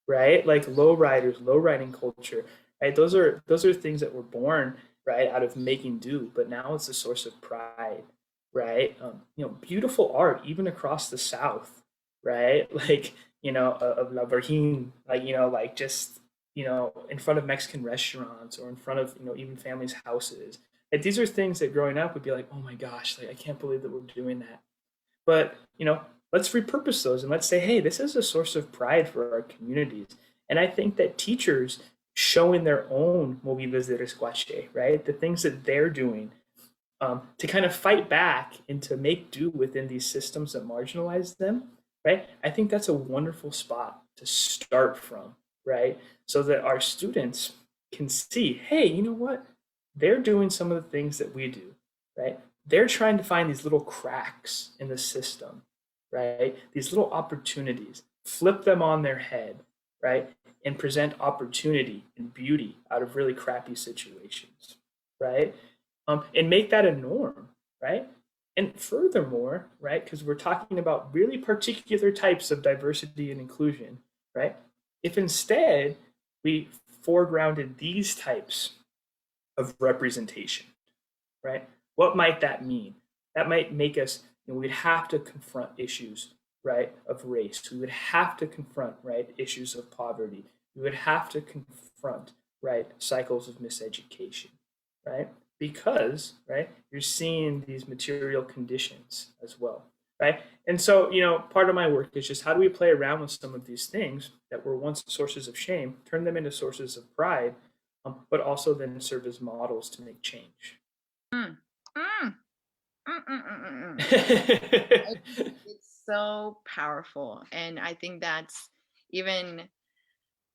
right? Like lowriders, lowriding culture, right? Those are things that were born right out of making do, but now it's a source of pride, right? Beautiful art even across the South, right? Like of La Virgin, like like just in front of Mexican restaurants or in front of even families' houses. Like these are things that growing up would be like, oh my gosh, like I can't believe that we're doing that. But let's repurpose those and let's say, hey, this is a source of pride for our communities. And I think that teachers showing their own movidas de resguache, right, the things that they're doing to kind of fight back and to make do within these systems that marginalize them, right? I think that's a wonderful spot to start from, right? So that our students can see, hey, you know what? They're doing some of the things that we do, right? They're trying to find these little cracks in the system, right? These little opportunities, flip them on their head, right? And present opportunity and beauty out of really crappy situations, right? And make that a norm, right? And furthermore, right, because we're talking about really particular types of diversity and inclusion, right? If instead we foregrounded these types of representation, right? What might that mean? That might make us, we'd have to confront issues, right, of race. We would have to confront, right, issues of poverty. We would have to confront, right, cycles of miseducation, right? Because, right, you're seeing these material conditions as well, right? And so, part of my work is just how do we play around with some of these things that were once sources of shame, turn them into sources of pride, but also then serve as models to make change. Mm, mm, mm. It's so powerful, and I think that's even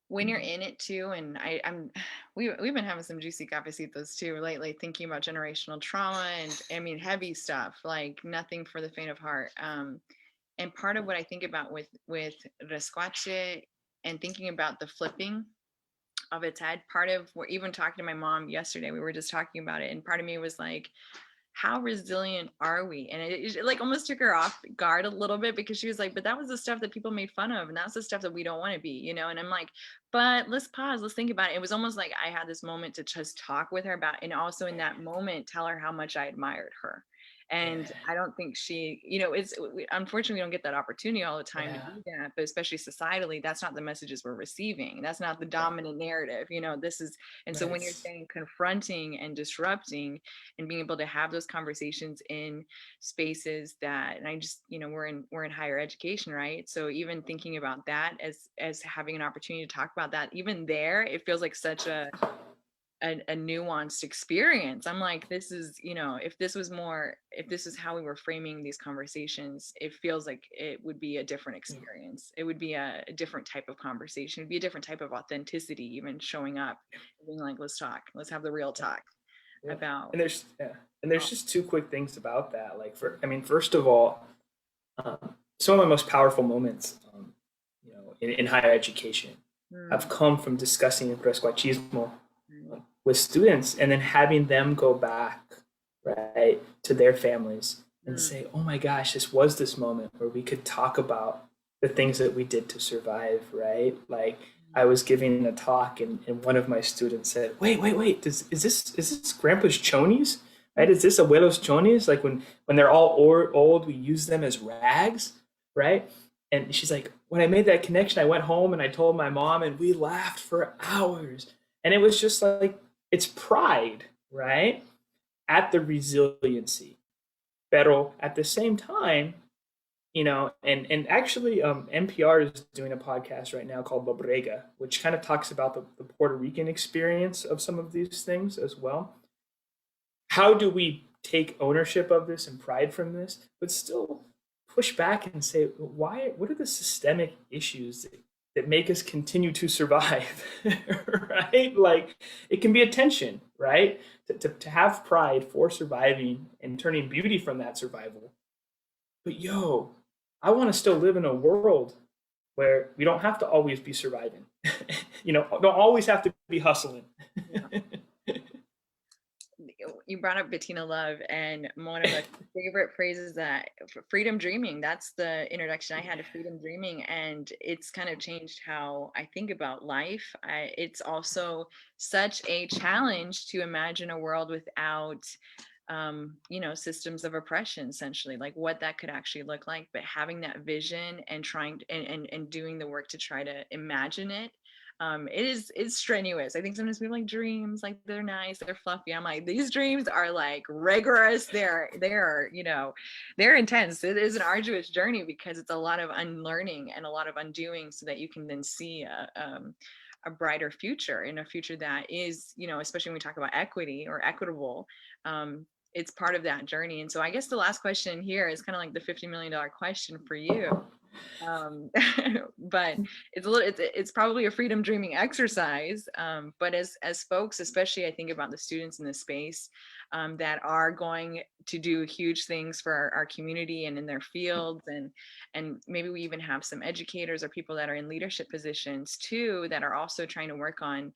when you're in it too. And I'm we've been having some juicy cafecitos too lately, thinking about generational trauma and I mean heavy stuff, like nothing for the faint of heart. And part of what I think about with resquache and thinking about the flipping of its head, part of what, even talking to my mom yesterday, we were just talking about it, and part of me was like, how resilient are we? And it like almost took her off guard a little bit, because she was like, but that was the stuff that people made fun of, and that's the stuff that we don't want to be. And I'm like, but let's pause, let's think about it. It was almost like I had this moment to just talk with her about, and also in that moment tell her how much I admired her. And Yeah. I don't think she, unfortunately, we don't get that opportunity all the time to Yeah. do that, but especially societally, that's not the messages we're receiving. That's not the dominant narrative. This is, and so Right. when you're saying confronting and disrupting and being able to have those conversations in spaces that, and I just, we're in higher education, right? So even thinking about that as having an opportunity to talk about that, even there, it feels like such a nuanced experience. I'm like, this is, if this is how we were framing these conversations, it feels like it would be a different experience. It would be a different type of conversation. It'd be a different type of authenticity, even showing up and being like, let's talk, let's have the real Yeah. talk Yeah. about. And there's just two quick things about that. Like, first of all, some of my most powerful moments, in higher education, have Mm, come from discussing presquachismo right. with students, and then having them go back, right, to their families and Mm, say, "Oh my gosh, this was this moment where we could talk about the things that we did to survive," right? Like, I was giving a talk, and one of my students said, "Wait, is this Grandpa's chonies? Right? Is this abuelos chonies? Like, when they're all old, we use them as rags, right?" And she's like, "When I made that connection, I went home and I told my mom, and we laughed for hours." And it was just like, it's pride, right? At the resiliency. Pero at the same time, and actually, NPR is doing a podcast right now called La Brega, which kind of talks about the Puerto Rican experience of some of these things as well. How do we take ownership of this and pride from this, but still push back and say, why? What are the systemic issues that make us continue to survive? Right? Like, it can be a tension, right? To have pride for surviving and turning beauty from that survival. But yo, I want to still live in a world where we don't have to always be surviving. Don't always have to be hustling. yeah. You brought up Bettina Love, and one of my favorite phrases, that freedom dreaming, that's the introduction I had to freedom dreaming. And it's kind of changed how I think about life. It's also such a challenge to imagine a world without systems of oppression, essentially, like what that could actually look like. But having that vision and trying to, and doing the work to try to imagine it, it's strenuous. I think sometimes we have like dreams, like they're nice, they're fluffy. I'm like, these dreams are like rigorous. They're they're intense. It is an arduous journey because it's a lot of unlearning and a lot of undoing, so that you can then see a brighter future, in a future that is, especially when we talk about equity or equitable. It's part of that journey. And so I guess the last question here is kind of like the $50 million question for you. um but it's probably a freedom dreaming exercise. But as folks, especially I think about the students in this space, that are going to do huge things for our community and in their fields, and maybe we even have some educators or people that are in leadership positions too, that are also trying to work on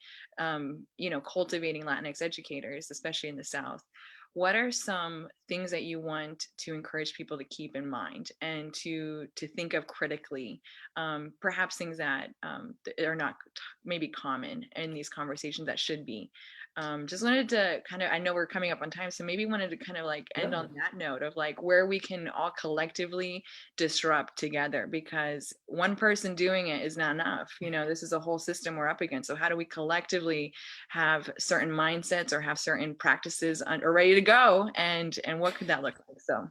cultivating Latinx educators, especially in the South. What are some things that you want to encourage people to keep in mind and to think of critically, perhaps things that are not maybe common in these conversations that should be? Just wanted to kind of, I know we're coming up on time, so maybe wanted to kind of like end Yeah. on that note of like where we can all collectively disrupt together, because one person doing it is not enough. This is a whole system we're up against. So how do we collectively have certain mindsets or have certain practices or ready to go, and what could that look like? So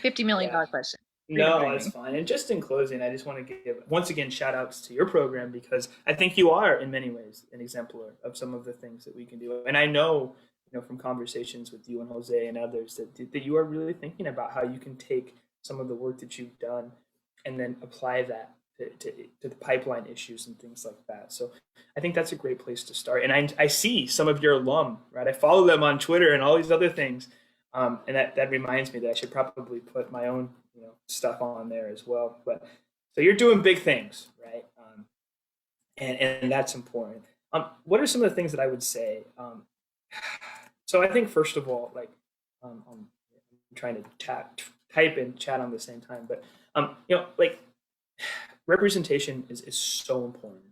$50 million Yeah. question. Freedom No, it's dreaming. fine. And just in closing, I just want to give once again shout outs to your program, because I think you are in many ways an exemplar of some of the things that we can do. And I know, from conversations with you and Jose and others, that you are really thinking about how you can take some of the work that you've done and then apply that to the pipeline issues and things like that. So I think that's a great place to start. And I see some of your alum, right? I follow them on Twitter and all these other things. And that reminds me that I should probably put my own stuff on there as well. But so you're doing big things, right? And that's important. What are some of the things that I would say? So I think first of all, like, I'm trying to type and chat on the same time, but like, representation is so important,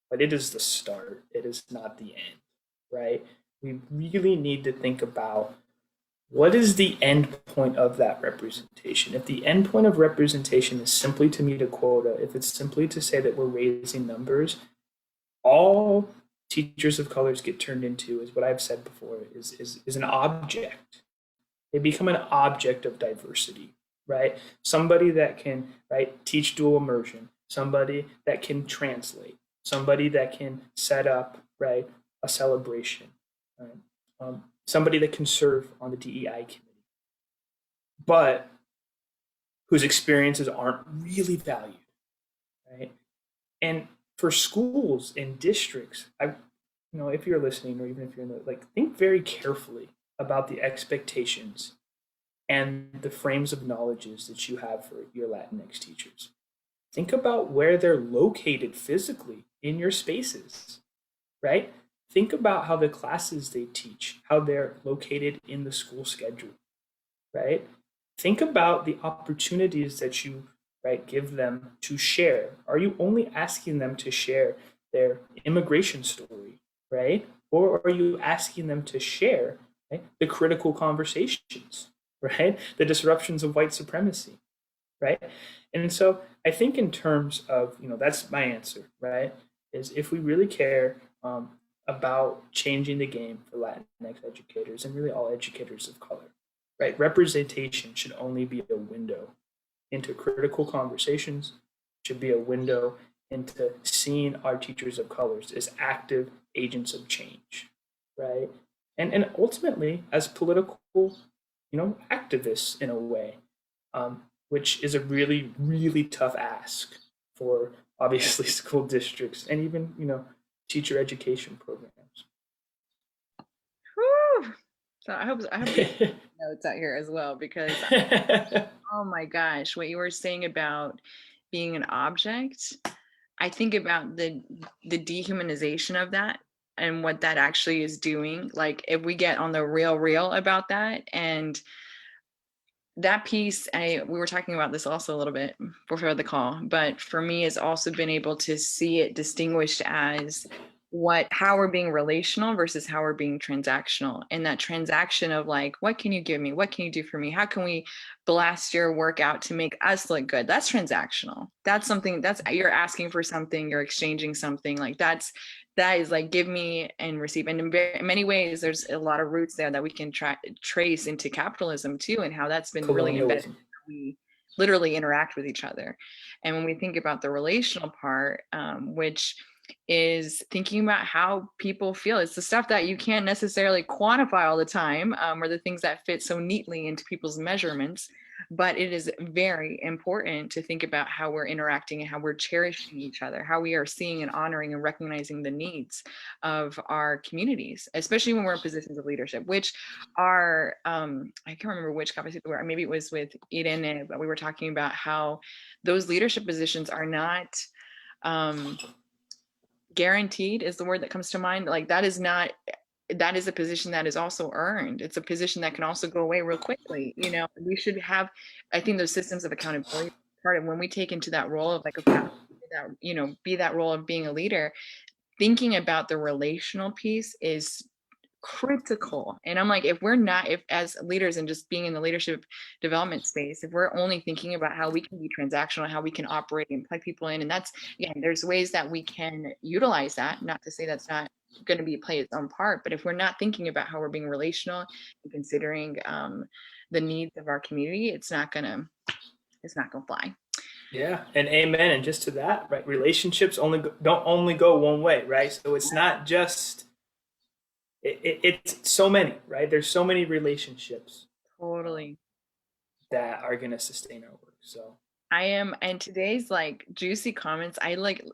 but it is the start. It is not the end, right? We really need to think about what is the end point of that representation? If the end point of representation is simply to meet a quota, if it's simply to say that we're raising numbers, all teachers of colors get turned into is what I've said before is an object. They become an object of diversity, right? Somebody that can, right, teach dual immersion, somebody that can translate, somebody that can set up, right, a celebration, right? Somebody that can serve on the DEI committee, but whose experiences aren't really valued, right? And for schools and districts, if you're listening, or even if you're in the, like, think very carefully about the expectations and the frames of knowledges that you have for your Latinx teachers. Think about where they're located physically in your spaces, right? Think about how the classes they teach, how they're located in the school schedule, right? Think about the opportunities that you, right, give them to share. Are you only asking them to share their immigration story, right? Or are you asking them to share, right, the critical conversations, right? The disruptions of white supremacy, right? And so I think in terms of, that's my answer, right? Is if we really care about changing the game for Latinx educators and really all educators of color, right? Representation should only be a window into critical conversations, should be a window into seeing our teachers of colors as active agents of change, right? And ultimately as political, activists in a way, which is a really, really tough ask for obviously school districts and even, teacher education programs. Whew. So I hope we have notes out here as well, because oh my gosh, what you were saying about being an object, I think about the dehumanization of that and what that actually is doing. Like if we get on the real about that, and that piece, we were talking about this also a little bit before the call, but for me has also been able to see it distinguished as how we're being relational versus how we're being transactional. And that transaction of like, what can you give me, what can you do for me, how can we blast your work out to make us look good, that's transactional. That's something, that's, you're asking for something, you're exchanging something, like that is like give me and receive. And in many ways there's a lot of roots there that we can trace into capitalism too, and how that's been really embedded. Colonialism. We literally interact with each other. And when we think about the relational part, which is thinking about how people feel, it's the stuff that you can't necessarily quantify all the time, or the things that fit so neatly into people's measurements, but it is very important to think about how we're interacting and how we're cherishing each other, how we are seeing and honoring and recognizing the needs of our communities, especially when we're in positions of leadership, which are, I can't remember which conversation we were, maybe it was with Irene, but we were talking about how those leadership positions are not guaranteed, is the word that comes to mind. Like that is a position that is also earned. It's a position that can also go away real quickly. We should have, I think, those systems of accountability part of when we take into that role of like, okay, that, be that role of being a leader, thinking about the relational piece is critical. And I'm like, if as leaders and just being in the leadership development space, if we're only thinking about how we can be transactional, how we can operate and plug people in, and that's, again, there's ways that we can utilize that, not to say that's not going to be play its own part, but if we're not thinking about how we're being relational and considering the needs of our community, it's not gonna fly. Yeah, and amen. And just to that, right? Relationships don't only go one way, right? So it's not just it's so many, right? There's so many relationships Totally. that are going to sustain our work. So I am, and today's like juicy comments.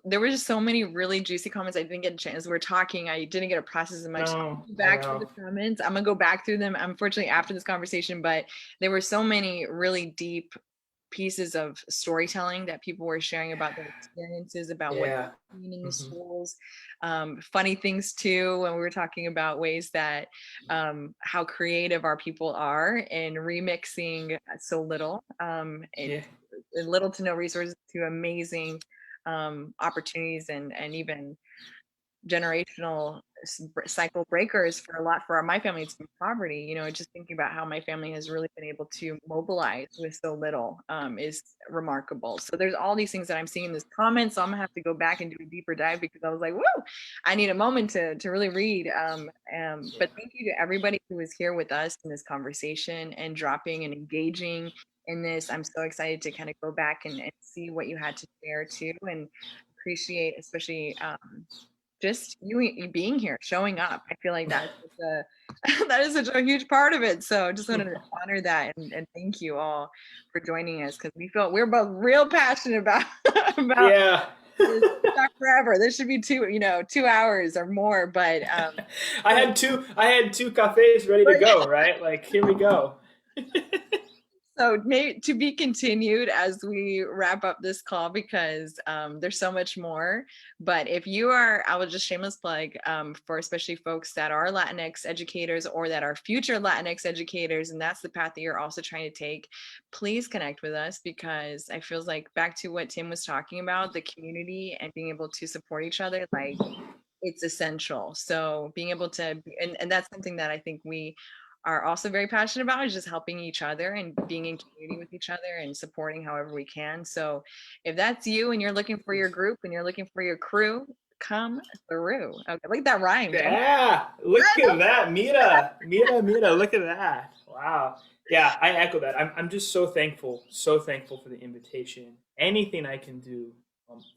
There were just so many really juicy comments. I didn't get a chance. We're talking. I didn't get to process as much. no, I Back through know. the comments. I'm gonna go back through them, unfortunately, after this conversation. But there were so many really deep pieces of storytelling that people were sharing about their experiences, about what Yeah. meaning in Mm-hmm. schools, funny things too, when we were talking about ways that how creative our people are in remixing so little, Yeah. little to no resources to amazing opportunities and even generational cycle breakers for a lot for my family. It's been poverty, you know, just thinking about how my family has really been able to mobilize with so little is remarkable. So there's all these things that I'm seeing in this comment. So I'm gonna have to go back and do a deeper dive because I was like, whoa, I need a moment to really read. Yeah. But thank you to everybody who was here with us in this conversation and dropping and engaging in this. I'm so excited to kind of go back and see what you had to share too, and appreciate especially just you being here, showing up. I feel like that is such a that is such a huge part of it. So just wanted to honor that and thank you all for joining us because we're both real passionate about about Yeah. this. Talk forever. This should be 2 hours or more, but I had two cafes ready to go, right? Like, here we go. so maybe to be continued as we wrap up this call because there's so much more. But if you are, I will just shameless plug for especially folks that are Latinx educators or that are future Latinx educators, and that's the path that you're also trying to take, please connect with us because I feels like back to what Tim was talking about, the community and being able to support each other, like it's essential. So being able to, and that's something that I think we are also very passionate about is just helping each other and being in community with each other and supporting however we can. So if that's you and you're looking for your group and you're looking for your crew, come through. Okay, look at that rhymed. Oh, Yeah, look at that. Mira, mira, mira, look at that. Wow. Yeah, I echo that. I'm just so thankful for the invitation. Anything I can do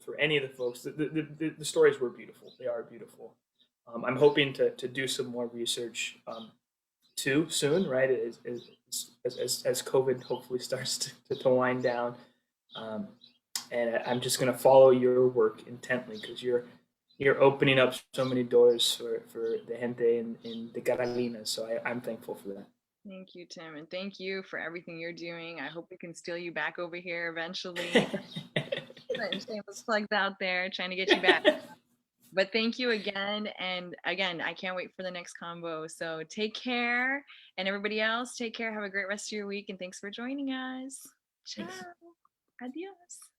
for any of the folks, the stories were beautiful. They are beautiful. I'm hoping to do some more research too soon, right? As COVID hopefully starts to wind down. Um, and I'm just going to follow your work intently because you're opening up so many doors for the gente in the Carolina. So I'm thankful for that. thank you, Tim, and thank you for everything you're doing. I hope we can steal you back over here eventually. Putting shameless plugs out there, trying to get you back. But thank you again. And again, I can't wait for the next combo. So take care. And everybody else, take care. Have a great rest of your week. And thanks for joining us. Ciao. Thanks. Adios.